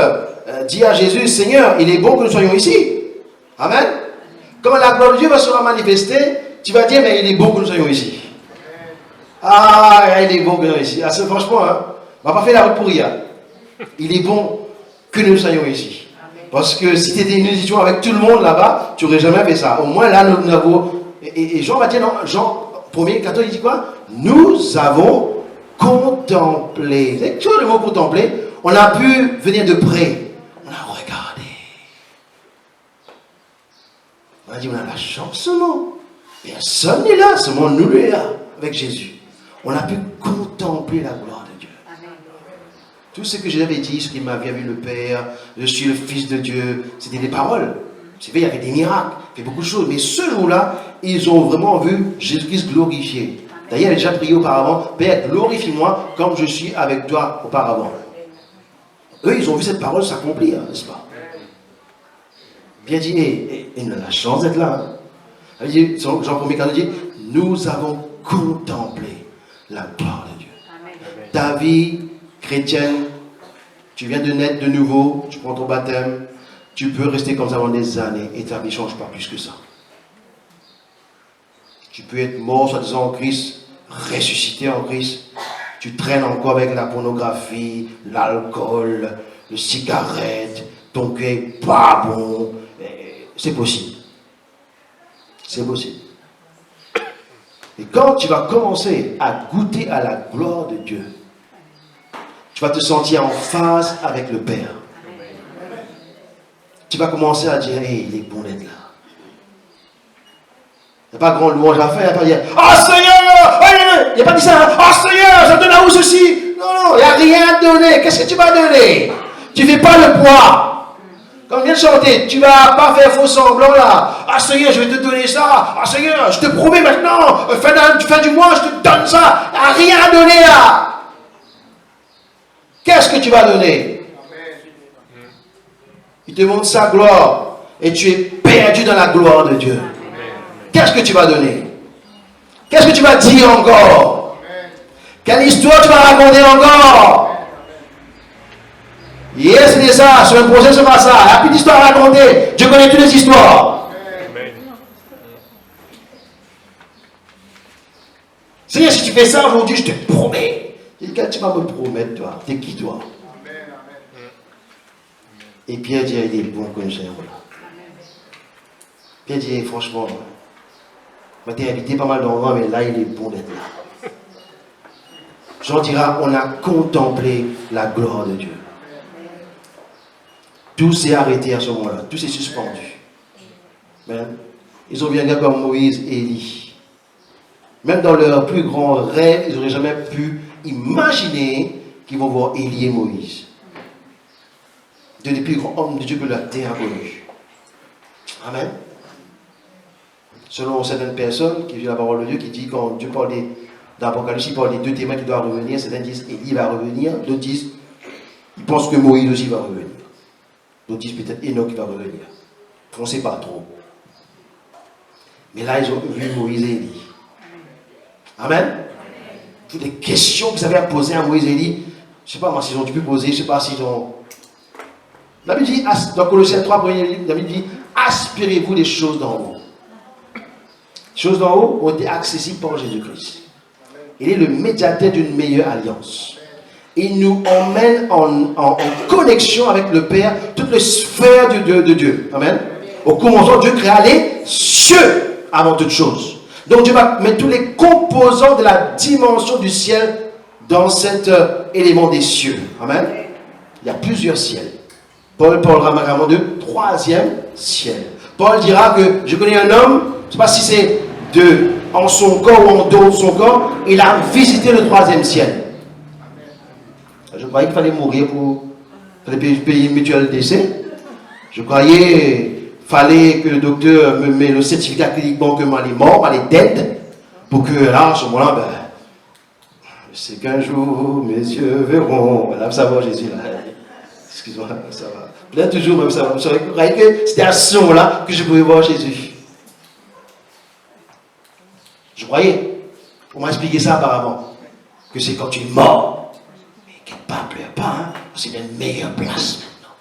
Speaker 1: dit à Jésus, Seigneur, il est bon que nous soyons ici. Amen. Quand la gloire de Dieu va se manifester, tu vas dire, mais il est bon que nous soyons ici. Ah, il est bon que nous soyons ici. Ah, franchement, hein, on ne va pas faire la route pour rien. Il est bon que nous soyons ici. Parce que si tu étais une édition avec tout le monde là-bas, tu n'aurais jamais fait ça. Au moins là, nous avons... Et Jean va dire, non, Jean 1er, 14, il dit quoi? Nous avons contemplé. C'est toujours le mot contempler. On a pu venir de près. On a regardé. On a dit, on a la chance seulement. Personne n'est là, seulement nous est là, avec Jésus. On a pu contempler la gloire de Dieu. Tout ce que j'avais dit, ce qui m'avait vu le Père, je suis le Fils de Dieu, c'était des paroles. C'est vrai, il y avait des miracles, il y avait beaucoup de choses. Mais ce jour-là, ils ont vraiment vu Jésus-Christ glorifié. D'ailleurs, il avait déjà prié auparavant, Père, glorifie-moi comme je suis avec toi auparavant. Eux, ils ont vu cette parole s'accomplir, n'est-ce pas? Bien dit, il a la chance d'être là. Hein. Jean 1er, quand il dit, nous avons contemplé la gloire de Dieu. Amen. Ta vie chrétienne, tu viens de naître de nouveau, tu prends ton baptême, tu peux rester comme ça pendant des années et ta vie ne change pas plus que ça. Tu peux être mort soi-disant en Christ, ressuscité en Christ, tu traînes encore avec la pornographie, l'alcool, les cigarettes, ton cœur n'est pas bon, c'est possible. C'est possible. Et quand tu vas commencer à goûter à la gloire de Dieu, tu vas te sentir en phase avec le Père. Tu vas commencer à dire, hey, il est bon d'être là. Il n'y a pas grand louange à faire, il n'y a pas dire, oh Seigneur, il n'y a pas dit ça, oh Seigneur, je donne à où ceci. Non, il n'y a rien à donner. Qu'est-ce que tu vas donner? Tu ne fais pas le poids. Quand on vient de chanter, tu ne vas pas faire faux semblant là. Ah Seigneur, je vais te donner ça. Ah Seigneur, je te promets maintenant, fin du mois, je te donne ça. Il n'y a rien à donner là. Qu'est-ce que tu vas donner? Il te montre sa gloire et tu es perdu dans la gloire de Dieu. Qu'est-ce que tu vas donner? Qu'est-ce que tu vas dire encore? Quelle histoire tu vas raconter encore? Yes, c'est ça, sur un projet, c'est pas ça. Il n'y a plus d'histoire à raconter. Dieu connaît toutes les histoires. Seigneur, si tu fais ça aujourd'hui, je te promets. Quand tu vas me promettre, toi, t'es qui toi? Et Pierre dit, il est bon que nous soyons là. Pierre dit, franchement, je t'ai invité pas mal d'endroits, mais là, il est bon d'être là. Jean dira, on a contemplé la gloire de Dieu. Tout s'est arrêté à ce moment-là, tout s'est suspendu. Même, ils ont vu un gars comme Moïse et Élie. Même dans leur plus grand rêve, ils n'auraient jamais pu imaginer qu'ils vont voir Élie et Moïse. Deux des plus grands hommes de Dieu que la terre a connus. Amen. Selon certaines personnes qui vivent la parole de Dieu, qui dit quand Dieu parle dans l'Apocalypse, il parle des deux témoins qui doivent revenir. Certains disent Élie va revenir, d'autres disent ils pensent que Moïse aussi va revenir. D'autres disent peut-être Enoch va revenir. On ne sait pas trop. Mais là, ils ont vu Moïse et Élie. Amen. Toutes les questions que vous avez à poser à Moïse et Élie, je ne sais pas moi s'ils ont dû poser, je ne sais pas s'ils ont. La Bible dit, dans Colossiens 3, la Bible dit, aspirez-vous des choses d'en haut. Les choses d'en haut ont été accessibles par Jésus-Christ. Il est le médiateur d'une meilleure alliance. Il nous emmène en connexion avec le Père, toutes les sphères de Dieu. Amen. Au commencement, Dieu créa les cieux avant toute chose. Donc Dieu va mettre tous les composants de la dimension du ciel dans cet élément des cieux. Amen. Il y a plusieurs ciels. Paul parlera vraiment de troisième ciel. Paul dira que je connais un homme, je ne sais pas si c'est en son corps ou en dehors de son corps, il a visité le troisième ciel. Je croyais qu'il fallait mourir pour payer une mutuelle décès. Je croyais qu'il fallait que le docteur me mette le certificat cliniquement que moi elle est mort, elle est dead, pour que là, à ce moment-là, ben, c'est qu'un jour mes yeux verront. Là, ça va, Jésus, là. Excuse-moi, ça va. Là, toujours, même ça va. Je croyais que c'était à ce moment-là que je pouvais voir Jésus. Je croyais. On m'a expliqué ça apparemment. Que c'est quand tu es mort. Mais quelque part, pleure pas, hein. C'est dans une meilleure place maintenant.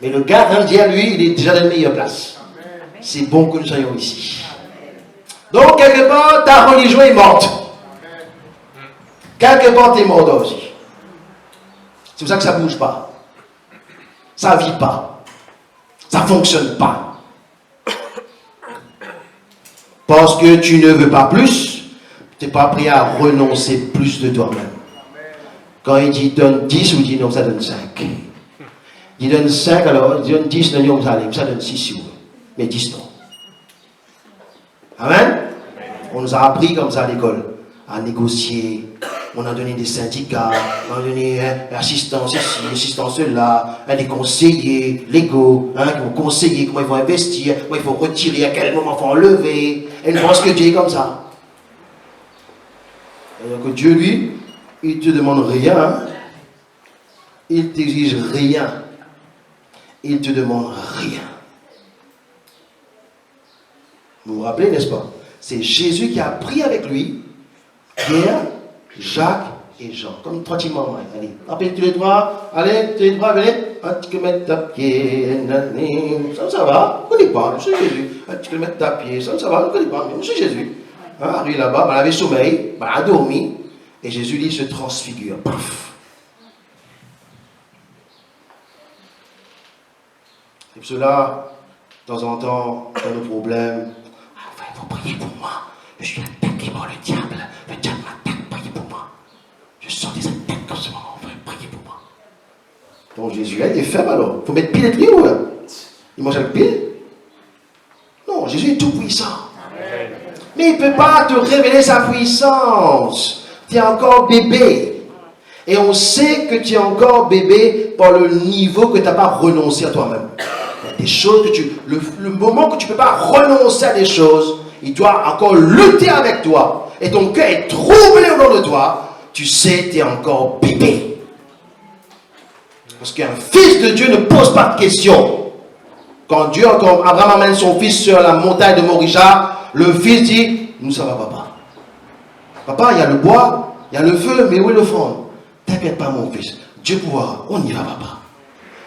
Speaker 1: Mais le gars, Dieu, lui, il est déjà dans une meilleure place. C'est bon que nous soyons ici. Donc, quelque part, ta religion est morte. Quelque part, tu es mort aussi. C'est pour ça que ça ne bouge pas. Ça ne vit pas. Ça ne fonctionne pas. Parce que tu ne veux pas plus, tu n'es pas prêt à renoncer plus de toi-même. Quand il dit donne 10, ou dit non, ça donne 5. Il donne 5, alors il donne 10, non, ça donne 6 si vous voulez. Mais 10 non. Amen. On nous a appris comme ça à l'école, à négocier. On a donné des syndicats, on a donné assistance ici, assistance là, des conseillers légaux, qui vont conseiller comment ils vont investir, comment il faut retirer, à quel moment il faut enlever. Et ils pensent que Dieu est comme ça. Alors que Dieu, lui, il ne te demande rien, il ne t'exige rien, il ne te demande rien. Vous vous rappelez, n'est-ce pas? C'est Jésus qui a pris avec lui Pierre, Jacques et Jean. Comme 3 petits mamans. Allez, rappelez tous les trois. Allez, tous les trois, venez. Tu peux mettre ta pied. Ça va. On ne connaît pas. Je suis Jésus. Tu peux mettre ta pied. Ça va. On ne connaît pas. Mais je suis Jésus. Arrive là-bas. Elle avait sommeil. Elle a dormi. Et Jésus, lui, se transfigure. Paf. Et pour cela, de temps en temps, dans nos problèmes, il faut prier pour moi. Je suis attaqué par le diable. Le diable m'attaque, priez pour moi. Je sens des attaques comme ce moment, il faut prier pour moi. Donc Jésus, il est faible alors. Il faut mettre pile et trier ou là? Il mange avec pile? Non, Jésus est tout puissant. Amen. Mais il ne peut pas te révéler sa puissance. Tu es encore bébé. Et on sait que tu es encore bébé par le niveau que tu n'as pas renoncé à toi-même. Il y a des choses que le moment que tu ne peux pas renoncer à des choses, il doit encore lutter avec toi. Et ton cœur est troublé au nom de toi. Tu sais, tu es encore bébé. Parce qu'un fils de Dieu ne pose pas de questions. Quand Abraham amène son fils sur la montagne de Moricha, le fils dit, nous ça va papa. Papa, il y a le bois, il y a le feu, mais où est le fond? T'inquiète pas mon fils. Dieu pourra, on y va papa.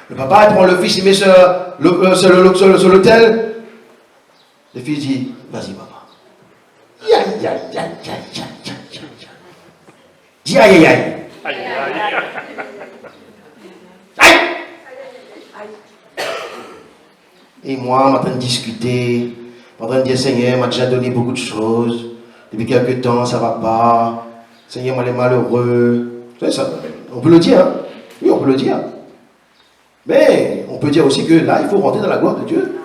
Speaker 1: Le papa il prend le fils, il met sur l'autel. Le fils dit, vas-y papa. Dis aïe aïe aïe. Aïe. Et moi, on est en train de discuter, en train de dire Seigneur, m'a déjà donné beaucoup de choses. Depuis quelques temps, ça ne va pas. Seigneur, moi, est malheureux. C'est ça. On peut le dire, hein? Oui, on peut le dire. Mais on peut dire aussi que là, il faut rentrer dans la gloire de Dieu.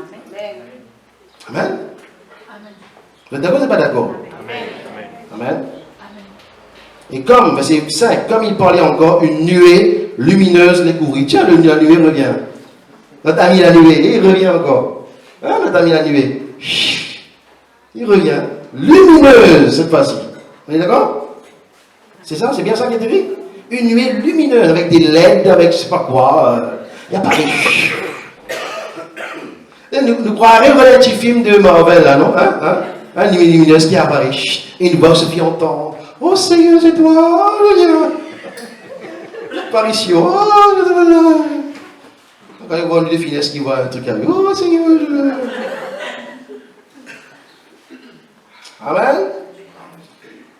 Speaker 1: Amen. Vous êtes d'accord ou vous n'êtes pas d'accord? Amen. Et comme, verset 5, comme il parlait encore, une nuée lumineuse les couvrit. Tiens, la nuée revient. Notre ami la nuée, il revient encore. Hein, notre ami la nuée. Il revient. Lumineuse cette fois-ci. On est d'accord? C'est ça, c'est bien ça qui est écrit? Une nuée lumineuse avec des LED, avec je sais pas quoi. Il apparaît. Nous croirions à un petit film de Marvel là, non? Un nuée lumineuse qui apparaît. Et une voix se fit entendre. Oh Seigneur, c'est toi. L'apparition. Quand il voit une de finesse qui voit un truc avec. Oh Seigneur. Amen.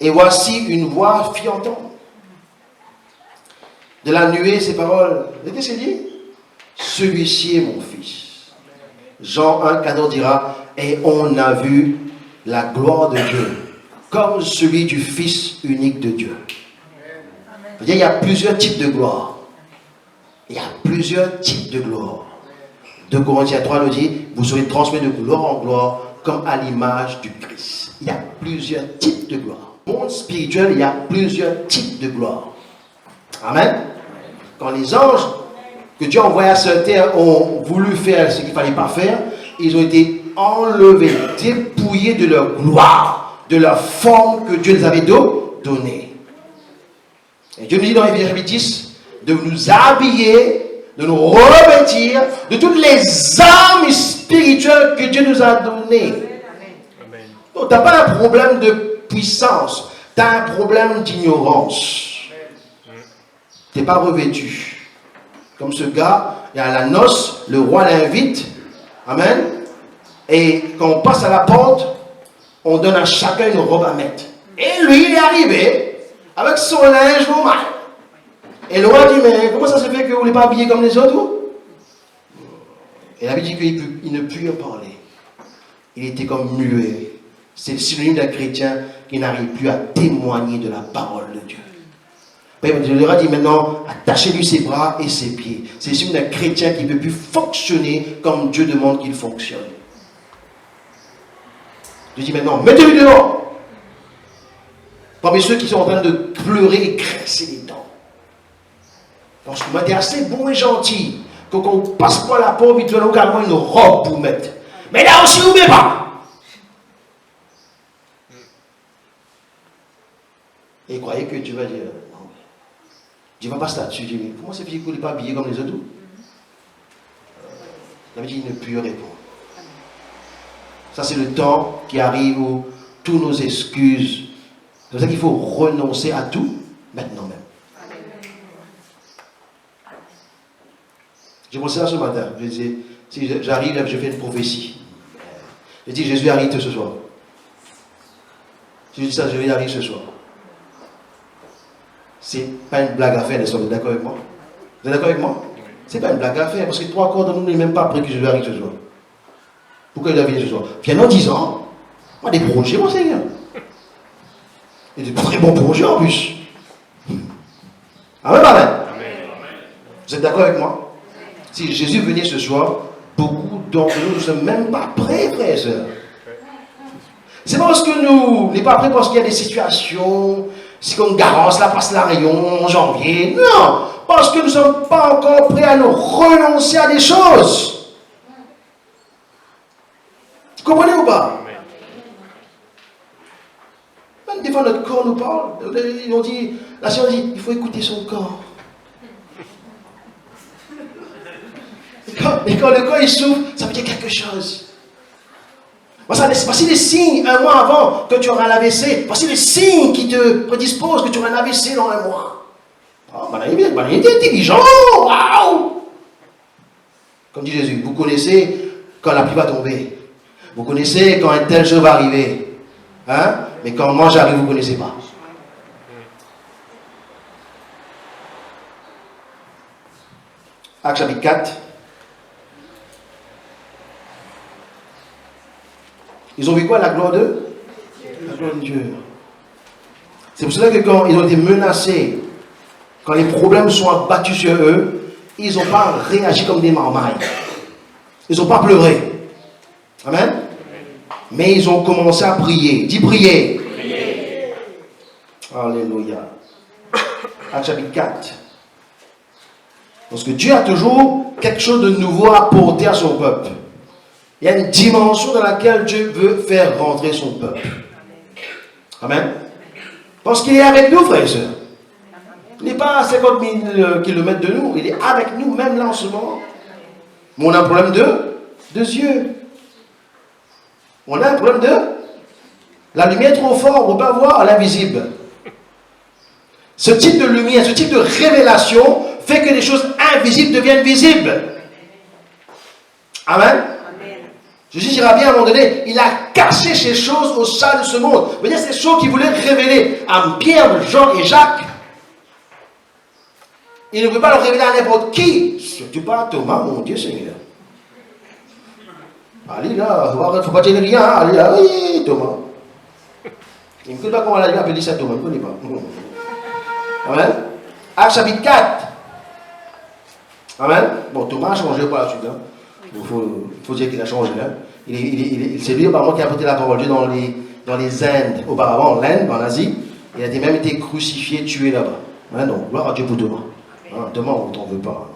Speaker 1: Et voici une voix fit entendre. De la nuée, ces paroles. Qu'est-ce qu'il dit? Celui-ci est mon fils. Jean 1,14 dira, et on a vu la gloire de Dieu, comme celui du Fils unique de Dieu. Il y a plusieurs types de gloire. Il y a plusieurs types de gloire. 2 Corinthiens 3 nous dit, vous serez transmis de gloire en gloire, comme à l'image du Christ. Il y a plusieurs types de gloire. Dans le monde spirituel, il y a plusieurs types de gloire. Amen. Quand les anges que Dieu a envoyés sur terre ont voulu faire ce qu'il ne fallait pas faire, ils ont été enlevés, dépouillés de leur gloire, de leur forme que Dieu les avait donnée. Et Dieu nous dit dans Éphésiens chapitre 10 de nous habiller, de nous revêtir de toutes les armes spirituelles que Dieu nous a données. Donc, tu n'as pas un problème de puissance, tu as un problème d'ignorance. Tu n'es pas revêtu. Comme ce gars, il y a la noce, le roi l'invite. Amen. Et quand on passe à la porte, on donne à chacun une robe à mettre. Et lui, il est arrivé avec son linge normal. Et le roi dit, mais comment ça se fait que vous ne l'êtes pas habillé comme les autres? Et la Bible dit qu'il ne put parler. Il était comme muet. C'est le synonyme d'un chrétien qui n'arrive plus à témoigner de la parole de Dieu. Je leur ai dit maintenant, attachez-lui ses bras et ses pieds. C'est le signe d'un chrétien qui ne peut plus fonctionner comme Dieu demande qu'il fonctionne. Je dis maintenant, mettez-lui dehors. Parmi ceux qui sont en train de pleurer et grincer les dents. Parce que moi, t'es assez bon et gentil. Quand on passe par la porte, il te donne carrément une robe pour mettre. Mais là aussi, n'oubliez pas. Et il croyait que tu vas dire, non, Dieu ne va pas se là-dessus. Je dis, mais comment c'est fait qu'il n'est pas habillé comme les autres? La Bible dit, il ne peut répondre. Ça, c'est le temps qui arrive où tous nos excuses. C'est pour ça qu'il faut renoncer à tout maintenant même. J'ai pensé à ce matin. Je disais, si j'arrive, je fais une prophétie. Je dis, Jésus arrive ce soir. Si je dis ça, je vais arriver ce soir. C'est pas une blague à faire, est-ce que vous êtes d'accord avec moi? Vous êtes d'accord avec moi? C'est pas une blague à faire, parce que 3 quarts de nous n'est même pas prêt que Jésus arrive ce soir. Pourquoi il doit venir ce soir? Viens dans 10 ans. Moi, des projets, mon Seigneur. Et de très bons projets en plus. Amen, amen. Vous êtes d'accord avec moi? Si Jésus venait ce soir, beaucoup d'entre nous ne sommes même pas prêts, frères et sœurs. C'est pas parce que nous n'est pas prêts parce qu'il y a des situations, c'est comme Garance, là passe la rayon en janvier. Non, parce que nous ne sommes pas encore prêts à nous renoncer à des choses. Vous comprenez ou pas? Même des fois notre corps nous parle. Ils ont dit, la science dit, il faut écouter son corps. Et quand le corps il souffre, ça veut dire quelque chose. Voici les signes un mois avant que tu auras un AVC. Voici les signes qui te prédisposent que tu auras un AVC dans un mois. Oh, il est intelligent. Waouh! Comme dit Jésus, vous connaissez quand la pluie va tomber. Vous connaissez quand un tel jour va arriver. Hein? Mais quand moi j'arrive, vous ne connaissez pas. Actes chapitre 4. Ils ont vu quoi? La gloire de? La gloire de Dieu. C'est pour cela que quand ils ont été menacés, quand les problèmes sont abattus sur eux, ils n'ont pas réagi comme des marmailles. Ils n'ont pas pleuré. Amen? Mais ils ont commencé à prier. Dis prier. Prier. Alléluia. Actes chapitre 4. Parce que Dieu a toujours quelque chose de nouveau à apporter à son peuple. Il y a une dimension dans laquelle Dieu veut faire rentrer son peuple. Amen. Parce qu'il est avec nous, frères et sœurs. Il n'est pas à 50 000 kilomètres de nous. Il est avec nous, même là en ce moment. Mais on a un problème de yeux. On a un problème de... La lumière est trop forte, on ne peut pas voir l'invisible. Ce type de lumière, ce type de révélation fait que les choses invisibles deviennent visibles. Amen. Jésus dira bien à un moment donné, il a caché ces choses au sein de ce monde. Vous voyez, ces choses qu'il voulait révéler à Pierre, Jean et Jacques. Il ne peut pas le révéler à n'importe qui. Surtout pas à Thomas, mon Dieu Seigneur. Allez là, il ne faut pas dire rien. Allez là, oui, Thomas. Il ne me connaît pas comment la Bible appelle ça Thomas, il ne connaît pas. Amen. Acte chapitre 4. Amen. Bon, Thomas a changé par la suite. Hein. Il faut dire qu'il a changé. Hein. C'est lui, apparemment, qui a apporté la parole de Dieu dans les Indes. Auparavant, en Inde, en Asie. Il a même été crucifié, tué là-bas. Hein, donc, gloire à Dieu pour Thomas. Hein, Thomas, on ne t'en veut pas.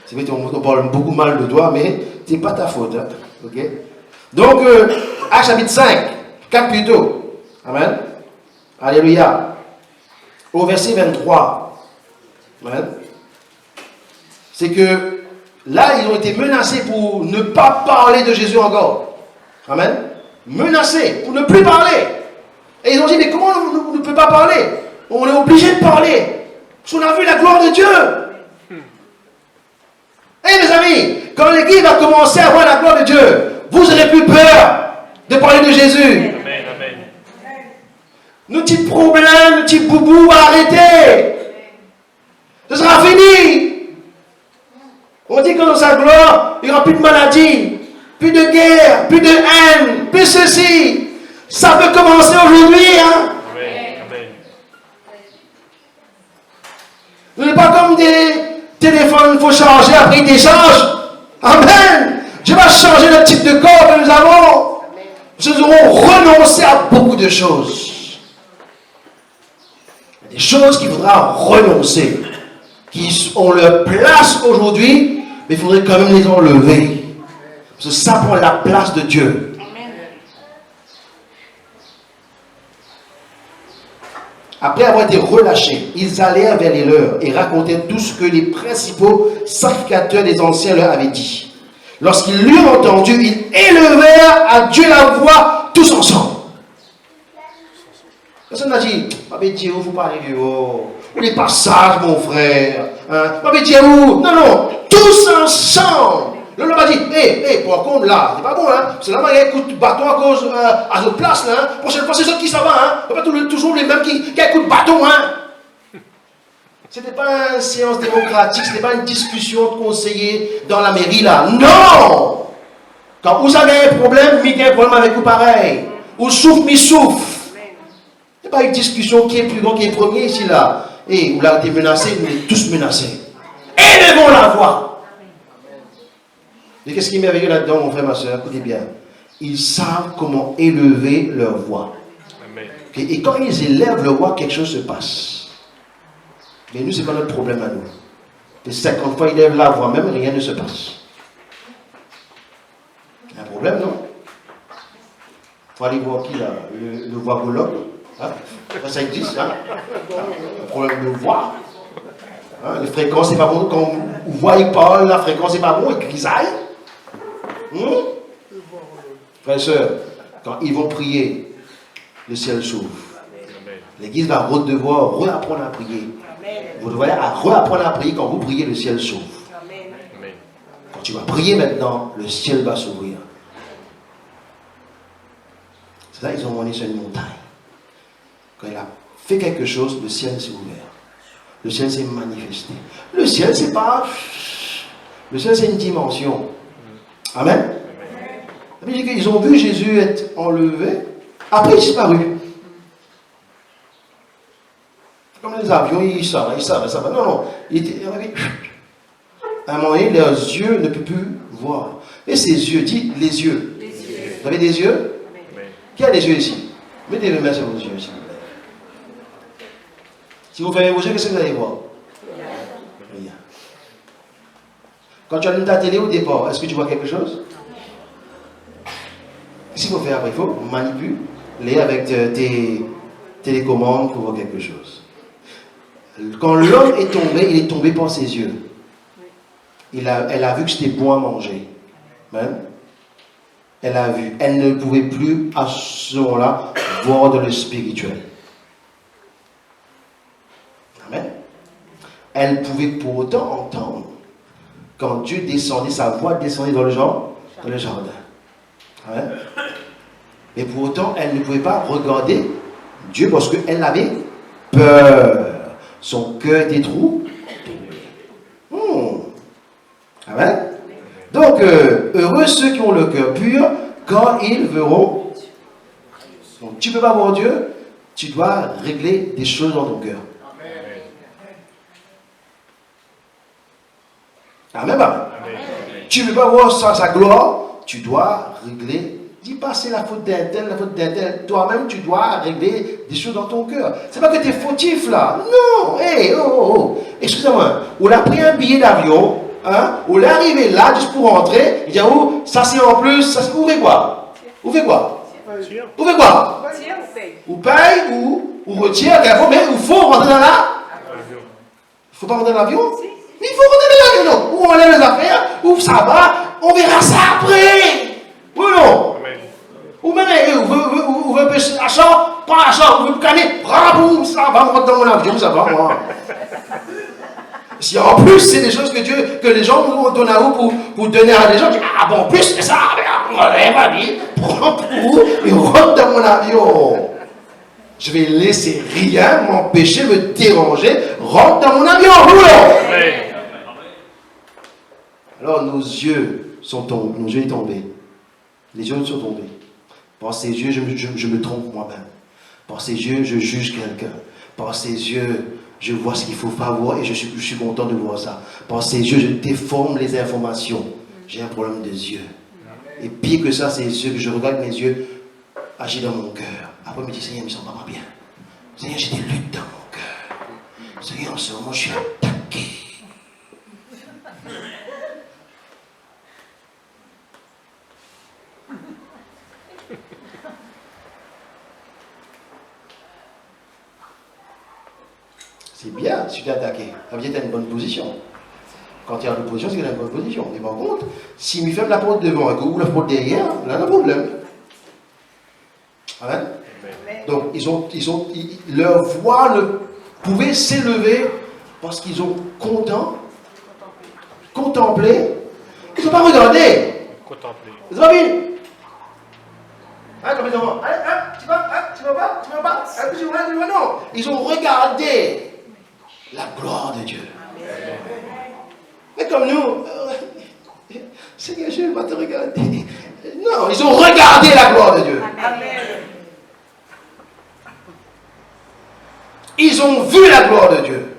Speaker 1: C'est vrai qu'on parle beaucoup mal de toi, mais ce n'est pas ta faute. Hein. Okay? Donc, Acte chapitre 5, 4 plutôt. Amen. Alléluia. Au verset 23. Amen. C'est que là, ils ont été menacés pour ne pas parler de Jésus encore. Amen. Menacés pour ne plus parler. Et ils ont dit, mais comment on ne peut pas parler? On est obligé de parler. Parce qu'on a vu la gloire de Dieu. Eh mes amis, quand l'Église va commencer à voir la gloire de Dieu, vous n'aurez plus peur de parler de Jésus.
Speaker 2: Amen, amen.
Speaker 1: Nos petits problèmes, nos petits boubous vont arrêter. Ce sera fini. On dit que dans sa gloire, il n'y aura plus de maladie, plus de guerre, plus de haine, plus ceci. Ça peut commencer aujourd'hui. Hein?
Speaker 2: Amen, amen.
Speaker 1: Nous n'est pas comme des téléphones, il faut changer, après il déchange. Amen. Dieu va changer le type de corps que nous avons. Nous aurons renoncé à beaucoup de choses. Des choses qu'il faudra renoncer, qui ont leur place aujourd'hui, mais il faudrait quand même les enlever. Parce que ça prend la place de Dieu. Après avoir été relâchés, ils allèrent vers les leurs et racontaient tout ce que les principaux sacrificateurs des anciens leur avaient dit. Lorsqu'ils l'eurent entendu, ils élevèrent à Dieu la voix tous ensemble. Personne n'a dit, Papa Dieu, il ne faut pas aller dehors. Ou les passages, mon frère. Hein? Papa Dieu, non, non, tous ensemble. L'homme m'a dit, pour contre là, c'est pas bon, hein. C'est là, il y a un coup de bâton à cause, à notre place, là. Hein? Prochaine fois, c'est ceux qui ça va, hein. Pas toujours les mêmes qui ont un coup de bâton, hein. C'était pas une séance démocratique, c'était pas une discussion de conseillers dans la mairie, là. Non! Quand vous avez un problème, il y a un problème avec vous pareil. Ou souffle, mais souffle. Ce n'est pas une discussion qui est plus grande, qui est premier ici, là. Et vous l'avez été menacé, nous sommes tous menacés. Élevons la voix. Et qu'est-ce qui est merveilleux là-dedans, mon frère, ma soeur? Écoutez bien. Ils savent comment élever leur voix.
Speaker 2: Amen.
Speaker 1: Et quand ils élèvent leur voix, quelque chose se passe. Mais nous, ce n'est pas notre problème à nous. Et 50 fois, ils élèvent la voix, même rien ne se passe. Il y a un problème, non? Il faut aller voir qui, là? Le voixologue. Hein? Ça existe, hein? Un problème de voix. Hein? Les fréquences, c'est pas bon. Quand vous voyez parle, la fréquence, c'est pas bon, il grisaille. Frères et sœurs, quand ils vont prier, le ciel s'ouvre. L'église va devoir réapprendre à prier. Vous devrez réapprendre à prier. Quand vous priez, le ciel s'ouvre. Quand tu vas prier maintenant, le ciel va s'ouvrir. C'est ça qu'ils ont monté sur une montagne. Quand il a fait quelque chose, le ciel s'est ouvert. Le ciel s'est manifesté. Le ciel, c'est pas... Le ciel, c'est une dimension. Amen. Ils ont vu Jésus être enlevé. Après, il est disparu. Comme les avions, ils savent. Non, non. À un moment donné, leurs yeux ne peuvent plus voir. Et ses yeux, dit les yeux. Vous avez des yeux? Qui a des yeux ici? Mettez les mains sur vos yeux, s'il vous plaît. Si vous fermez vos yeux, qu'est-ce que vous allez voir? Rien. Quand tu allumes ta télé au départ, est-ce que tu vois quelque chose? Qu'est-ce qu'il faut faire? Il faut manipuler avec tes télécommandes pour voir quelque chose. Quand l'homme est tombé, il est tombé par ses yeux. Elle a vu que c'était bon à manger. Amen. Elle a vu. Elle ne pouvait plus, à ce moment-là, voir dans le spirituel. Amen. Elle pouvait pour autant entendre quand Dieu descendait, sa voix descendait dans le jardin. Amen. Mais pour autant, elle ne pouvait pas regarder Dieu parce qu'elle avait peur. Son cœur était troublé. Amen. Donc, heureux ceux qui ont le cœur pur, quand ils verront. Donc, tu ne peux pas voir Dieu, tu dois régler des choses dans ton cœur. Amen. Amen. Tu ne peux pas voir sa gloire, tu dois régler. Dis pas c'est la faute d'un tel, la faute d'un tel. Toi-même, tu dois régler des choses dans ton cœur. C'est pas que tu es fautif là. Non. Hey, oh. Excusez-moi. On a pris un billet d'avion. Hein? On est arrivé là juste pour rentrer. Il dit où? Ça c'est en plus. Ça, vous faites quoi? Vous faites quoi? Vous faites quoi? Vous paye ou retire. Mais il faut rentrer dans la. Il ne faut pas rentrer dans l'avion? Il faut rentrer dans l'avion. Ou on enlève les affaires, ou ça va. On verra ça après. Oui ou non? Ou même, vous voulez pêcher achat, pas achat, vous voulez canner, bravo, ça va, moi dans mon avion, ça va, moi. Si en plus, c'est des choses que les gens vont donner à vous pour donner à des gens, qui disent, ah bon, en plus, c'est ça, vas-y, prends pour et rentre dans mon avion. Je vais laisser rien m'empêcher, me déranger, rentre dans mon avion, oui. Alors nos yeux sont tombés, nos yeux sont tombés. Les yeux sont tombés. Par ses yeux, je me trompe moi-même. Par ses yeux, je juge quelqu'un. Par ses yeux, je vois ce qu'il ne faut pas voir et je suis content de voir ça. Par ses yeux, je déforme les informations. J'ai un problème des yeux. Et pire que ça, c'est les yeux que je regarde mes yeux agir dans mon cœur. Après, je me dis, Seigneur, ils ne sont pas bien. Seigneur, j'ai des luttes dans mon cœur. Seigneur, en ce moment, je suis attaqué. C'est bien si tu es attaqué. Ça veut dire que tu as une bonne position. Quand tu es en opposition, c'est que tu as une bonne position. Mais par contre, si tu fermes la porte devant et que tu ouvres la porte derrière, là, on a un problème. Amen. Donc, leur voix ne pouvait s'élever parce qu'ils ont contemplé. Ils n'ont pas regardé. Ils ont vu. Comme les enfants. Tu vas pas. Non. Ils ont regardé la gloire de Dieu. Mais comme nous, Seigneur, je ne vais pas te regarder. Non, ils ont regardé la gloire de Dieu. Ils ont vu la gloire de Dieu.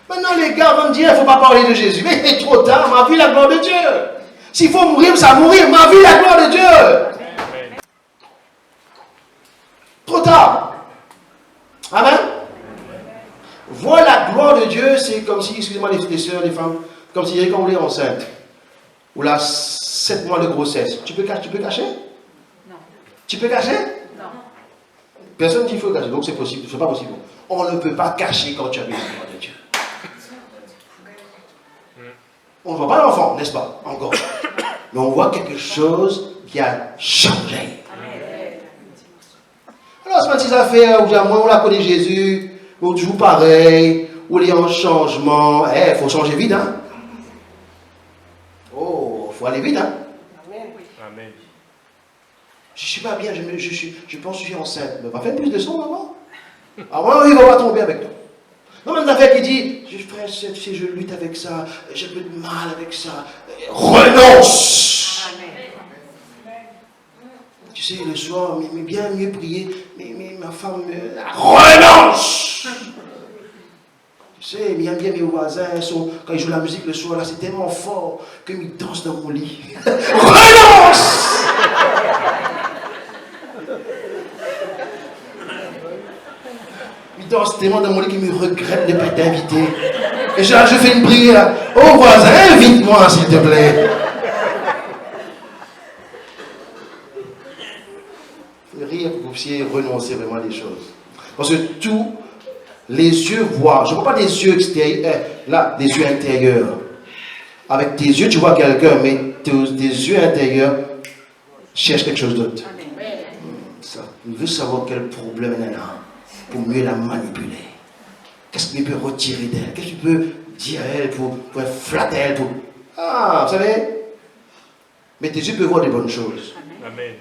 Speaker 1: Maintenant, les gars vont me dire, il ne faut pas parler de Jésus. Mais c'est trop tard, on a vu la gloire de Dieu. S'il faut mourir, ça va mourir. On a vu la gloire de Dieu. Trop tard. Amen. Voir la gloire de Dieu, c'est comme si, excusez-moi les sœurs, les femmes, comme si quand on est enceinte, ou là, 7 mois de grossesse. Tu peux cacher? Non. Tu peux cacher? Non. Personne ne dit qu'il faut cacher, donc c'est possible, c'est pas possible. On ne peut pas cacher quand tu as vu la gloire de Dieu. On ne voit pas l'enfant, n'est-ce pas? Encore. Mais on voit quelque chose qui a changé. Alors, c'est pas des affaires où moi, on la connaît Jésus, ou toujours pareil, ou il y a un changement. Il faut changer vite, hein? Oh, il faut aller vite, hein? Amen. Je ne suis pas bien, je pense que je suis enceinte. Mais va faire plus de son, maman. Alors, il ne va pas tomber avec toi. Non, mais une affaire qui dit, frère, si je lutte avec ça, j'ai un peu de mal avec ça. Renonce! Amen. Tu sais, le soir, mais bien mieux prier, mais ma femme renonce! Tu sais, bien mes voisins, quand ils jouent la musique le soir, là, c'est tellement fort qu'ils dansent dans mon lit. Renonce! Ils dansent tellement dans mon lit qu'ils me regrettent de ne pas être invité. Et je fais une prière. Oh voisin, invite-moi s'il te plaît. Rire pour que vous puissiez renoncer vraiment à des choses. Parce que tous les yeux voient. Je ne vois pas des yeux extérieurs, là, des yeux intérieurs. Avec tes yeux, tu vois quelqu'un, mais tes yeux intérieurs cherchent quelque chose d'autre. Ça. Il veut savoir quel problème elle a pour mieux la manipuler. Qu'est-ce qu'il peut retirer d'elle? Qu'est-ce qu'il peut dire à elle pour flatter elle pour... Ah, vous savez? Mais tes yeux peuvent voir des bonnes choses. Amen.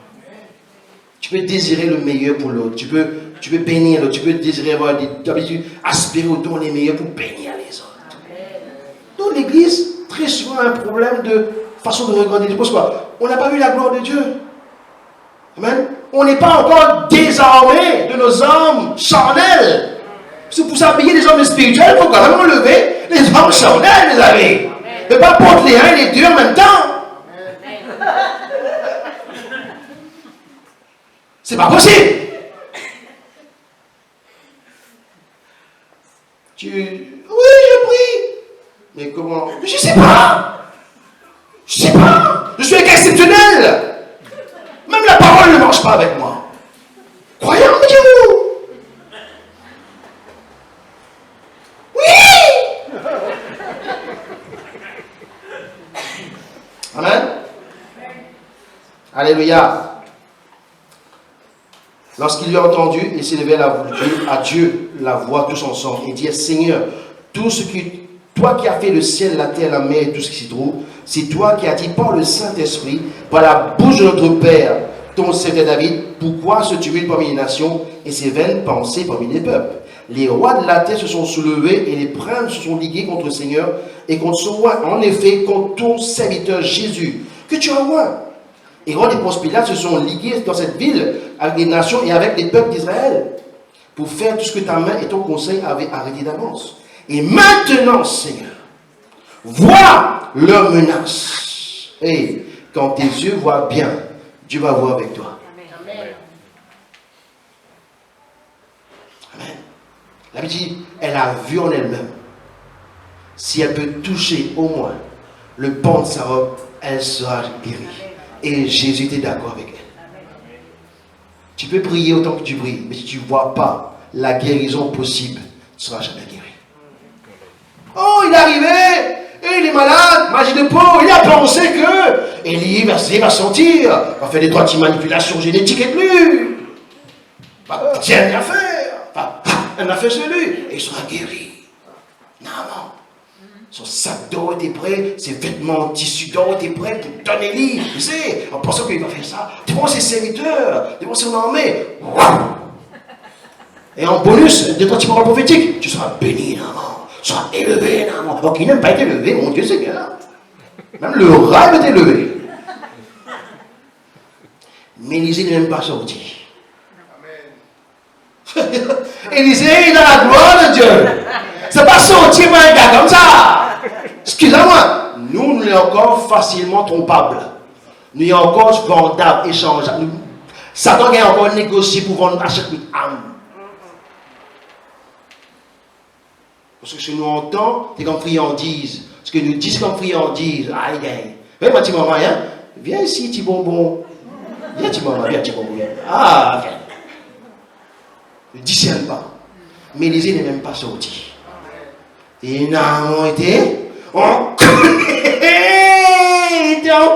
Speaker 1: Tu peux désirer le meilleur pour l'autre. Tu peux bénir l'autre. Tu peux désirer avoir des habitudes, aspirer au don les meilleurs pour bénir les autres. Dans l'église, très souvent, un problème de façon de regarder. Pourquoi? On n'a pas vu la gloire de Dieu. Amen. On n'est pas encore désarmé de nos âmes charnelles. C'est pour s'habiller les hommes spirituels, il faut quand même enlever les âmes charnelles, les amis. Mais pas porter les uns et les deux en même temps. C'est pas possible. Oui, je prie. Mais comment? Je sais pas. Je sais pas. Je suis un exceptionnel. Même la parole ne marche pas avec moi. Croyez en Dieu. Oui. Amen. Alléluia. Lorsqu'il eut entendu, il s'élevait à Dieu la voix tous ensemble et dit: Seigneur, tout ce que toi qui as fait le ciel, la terre, la mer et tout ce qui s'y trouve, c'est toi qui as dit par le Saint-Esprit, par la bouche de notre Père, ton serviteur David, pourquoi ce tumulte parmi les nations et ces vaines pensées parmi les peuples? Les rois de la terre se sont soulevés et les princes se sont ligués contre le Seigneur et contre son roi, en effet, contre ton serviteur Jésus, que tu as oint. Et Hérode et Ponce Pilate se sont ligués dans cette ville avec les nations et avec les peuples d'Israël pour faire tout ce que ta main et ton conseil avaient arrêté d'avance. Et maintenant, Seigneur, vois leurs menaces. Et quand tes yeux voient bien, Dieu va voir avec toi. Amen. Amen. La Bible dit, elle a vu en elle-même. Si elle peut toucher au moins le pan de sa robe, elle sera guérie. Et Jésus était d'accord avec elle. Amen. Tu peux prier autant que tu pries, mais si tu ne vois pas la guérison possible, tu ne seras jamais guéri. Oh, il est arrivé, et il est malade, magie de peau, il a pensé que Élie va sortir, va faire des droites de manipulation génétique et plus. Tiens, rien à faire. Un affaire chez lui, et il sera guéri. Non. Son sac d'or était prêt, ses vêtements en tissu d'or étaient prêts pour donner Élie. Tu sais, en pensant qu'il va faire ça devant ses serviteurs, devant son armée. Et en bonus, de toi tu parles prophétique, tu seras béni, maman. Tu seras élevé, maman. Donc il n'aime pas être élevé, mon Dieu Seigneur. Même le rat est élevé. Mais Élisée n'est même pas sorti. Élisée, il a la gloire de Dieu. C'est pas sortir un gars comme ça. Excusez-moi. Nous sommes encore facilement trompables. Nous sommes encore vendables, échangeables. Satan a encore négocié pour vendre à chaque âme. Parce que ce que nous entendons, c'est comme friandise. Ce que nous disent comme friandise. Aïe, aïe. Oui, ma petite maman, hein? Viens ici, petit bonbon. Viens, petit maman, viens, petit bonbon. Ah, viens. Ne discerne pas. Mais Élisée n'est même pas sorti. Et Naaman était en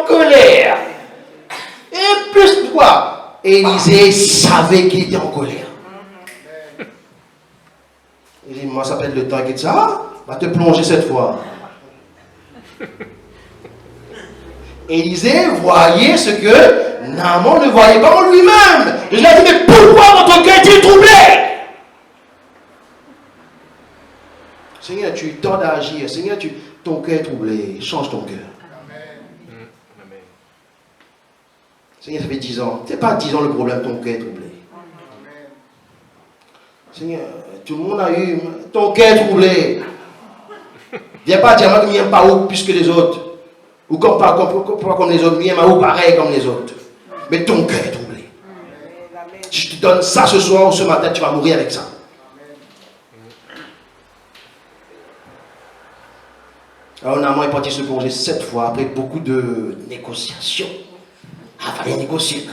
Speaker 1: colère. Et plus quoi? Élisée savait qu'il était en colère. Il dit, moi ça s'appelle le temps qui dit ça, va te plonger cette fois. Élisée voyait ce que Naaman ne voyait pas en lui-même. Et je lui ai dit, mais pourquoi votre cœur est-il troublé? Seigneur, tu tends d'agir. Seigneur, ton cœur est troublé. Change ton cœur. Amen. Seigneur, ça fait 10 ans. Ce n'est pas 10 ans le problème, ton cœur est troublé. Amen. Seigneur, tout le monde a eu. Ton cœur est troublé. Viens pas dire, moi, que je n'aime pas où plus que les autres. Ou pas comme les autres, je n'aime pas où pareil comme les autres. Mais ton cœur est troublé. Amen. Si je te donne ça ce soir ou ce matin, tu vas mourir avec ça. Alors, maman est parti se plonger 7 fois après beaucoup de négociations. Ah, fallait négocier.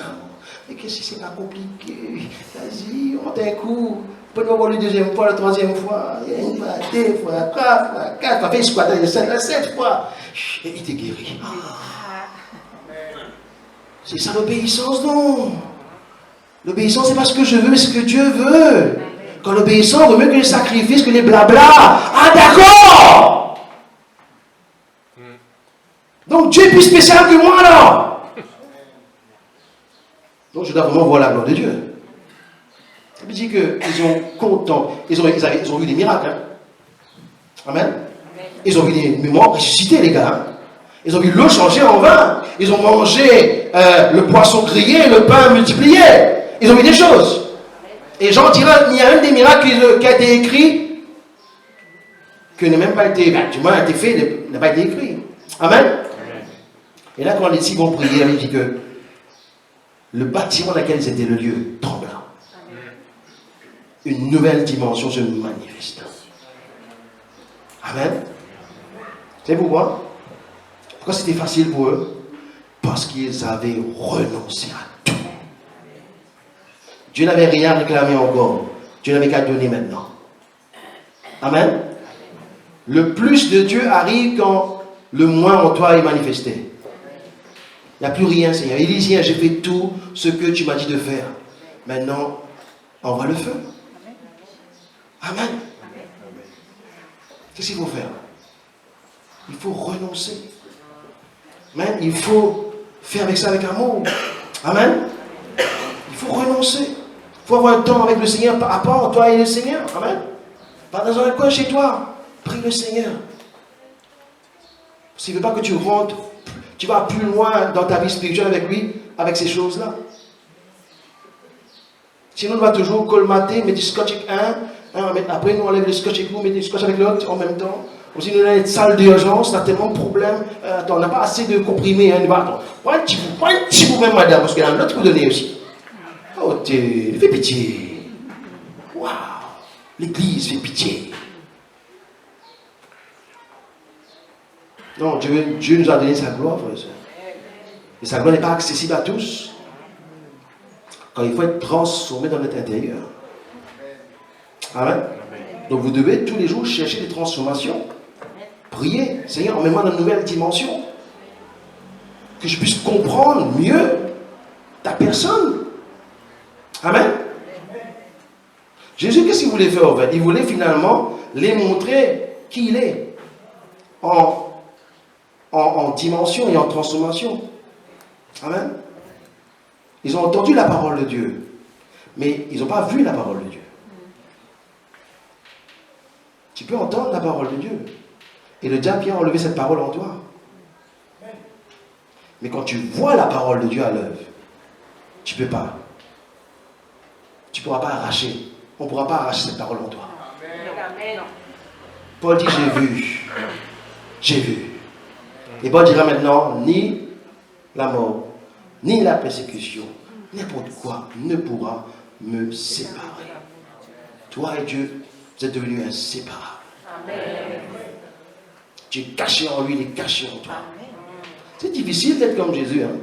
Speaker 1: Mais qu'est-ce que c'est pas compliqué? Vas-y, on t'a un coup. Peut-être voir la deuxième fois, la troisième fois. Une fois, 2 fois, 3 fois, 4 fois. Fait squat, il 7 fois. Et il t'est guéri. C'est ça l'obéissance, non? L'obéissance, c'est pas ce que je veux, mais ce que Dieu veut. Quand l'obéissance vaut mieux que les sacrifices, que les blabla. Ah, d'accord! Donc Dieu est plus spécial que moi, là. Donc je dois vraiment voir la gloire de Dieu. Ça veut dire qu'ils ont content, ils ont vu des miracles. Hein? Amen. Ils ont vu des morts ressuscités, les gars. Hein? Ils ont vu l'eau changer en vin. Ils ont mangé le poisson grillé, le pain multiplié. Ils ont vu des choses. Et Jean dira, il y a un des miracles qui a été écrit, qui n'a même pas été, du moins a été fait, n'a pas été écrit. Amen. Et là, quand les disciples vont prier, il dit que le bâtiment dans lequel ils étaient, le lieu, trembla. Une nouvelle dimension se manifesta. Amen. C'est pourquoi? Pourquoi c'était facile pour eux? Parce qu'ils avaient renoncé à tout. Dieu n'avait rien réclamé encore. Dieu n'avait qu'à donner maintenant. Amen. Le plus de Dieu arrive quand le moins en toi est manifesté. Il n'y a plus rien, Seigneur. Il dit, Seigneur, j'ai fait tout ce que tu m'as dit de faire. Maintenant, envoie le feu. Amen. Qu'est-ce qu'il faut faire? Il faut renoncer. Amen. Il faut faire avec ça avec amour. Amen. Il faut renoncer. Il faut avoir un temps avec le Seigneur à part toi et le Seigneur. Amen. Pas dans un coin chez toi. Prie le Seigneur. S'il ne veut pas que tu rentres, tu vas plus loin dans ta vie spirituelle avec lui, avec ces choses-là. Sinon, on va toujours colmater, mettre du scotch avec après nous enlève le scotch avec nous, mettre du scotch avec l'autre en même temps. Ou sinon, on a une salle d'urgence, on a tellement de problèmes. Attends, on n'a pas assez de comprimés. Hein, attends, prends un petit bout même, madame, parce qu'il y a un autre pour donner aussi. Oh, fais pitié. Waouh, l'église fait pitié. Non, Dieu nous a donné sa gloire, frère et soeur. Et sa gloire n'est pas accessible à tous. Quand il faut être transformé dans notre intérieur. Amen. Donc vous devez tous les jours chercher des transformations. Prier, Seigneur, emmène-moi dans une nouvelle dimension. Que je puisse comprendre mieux ta personne. Amen. Jésus, qu'est-ce qu'il voulait faire en fait? Il voulait finalement les montrer qui il est. En dimension et en transformation. Amen. Ils ont entendu la parole de Dieu, mais ils n'ont pas vu la parole de Dieu. Tu peux entendre la parole de Dieu, et le diable vient enlever cette parole en toi. Mais quand tu vois la parole de Dieu à l'œuvre, tu ne peux pas. Tu ne pourras pas arracher. On ne pourra pas arracher cette parole en toi. Amen. Paul dit, j'ai vu. J'ai vu. Et Paul dira maintenant, ni la mort, ni la persécution, n'importe quoi ne pourra me séparer. Toi et Dieu, vous êtes devenus inséparables. Amen. Tu es caché en lui, il est caché en toi. C'est difficile d'être comme Jésus. Hein?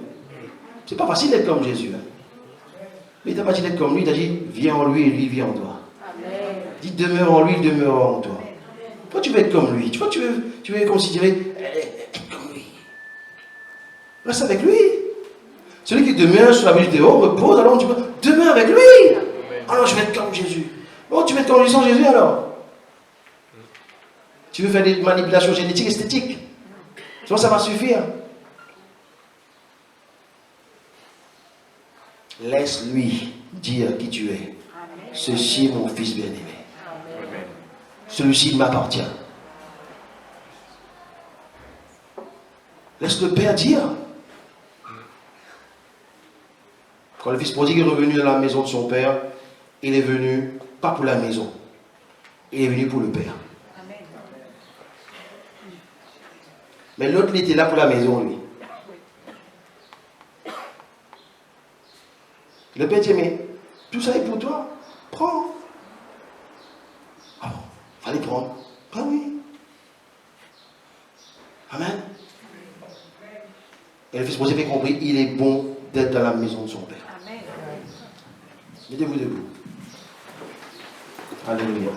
Speaker 1: C'est pas facile d'être comme Jésus. Hein? Mais il t'a pas dit d'être comme lui, il t'a dit, viens en lui et lui vient en toi. Amen. Dis, demeure en lui, il demeure en toi. Toi, tu veux être comme lui. Tu vois, tu veux considérer être comme lui. Reste avec lui. Celui qui demeure sur la vie du haut repose, alors tu peux demeure avec lui. Alors je vais être comme Jésus. Oh, tu veux être comme Jésus sans Jésus alors? Tu veux faire des manipulations génétiques, esthétiques? Tu vois, ça va suffire. Laisse-lui dire qui tu es. Ceci est mon fils bien-aimé. Celui-ci m'appartient. Laisse le Père dire. Quand le fils prodigue est revenu dans la maison de son père, il est venu, pas pour la maison, il est venu pour le Père. Amen. Mais l'autre, il était là pour la maison, lui. Le Père dit, mais tout ça est pour toi, prends. Ah bon, fallait prendre. Ah oui. supposé faire compris, il est bon d'être dans la maison de son Père.
Speaker 2: Amen.
Speaker 1: Mettez-vous debout. Alléluia.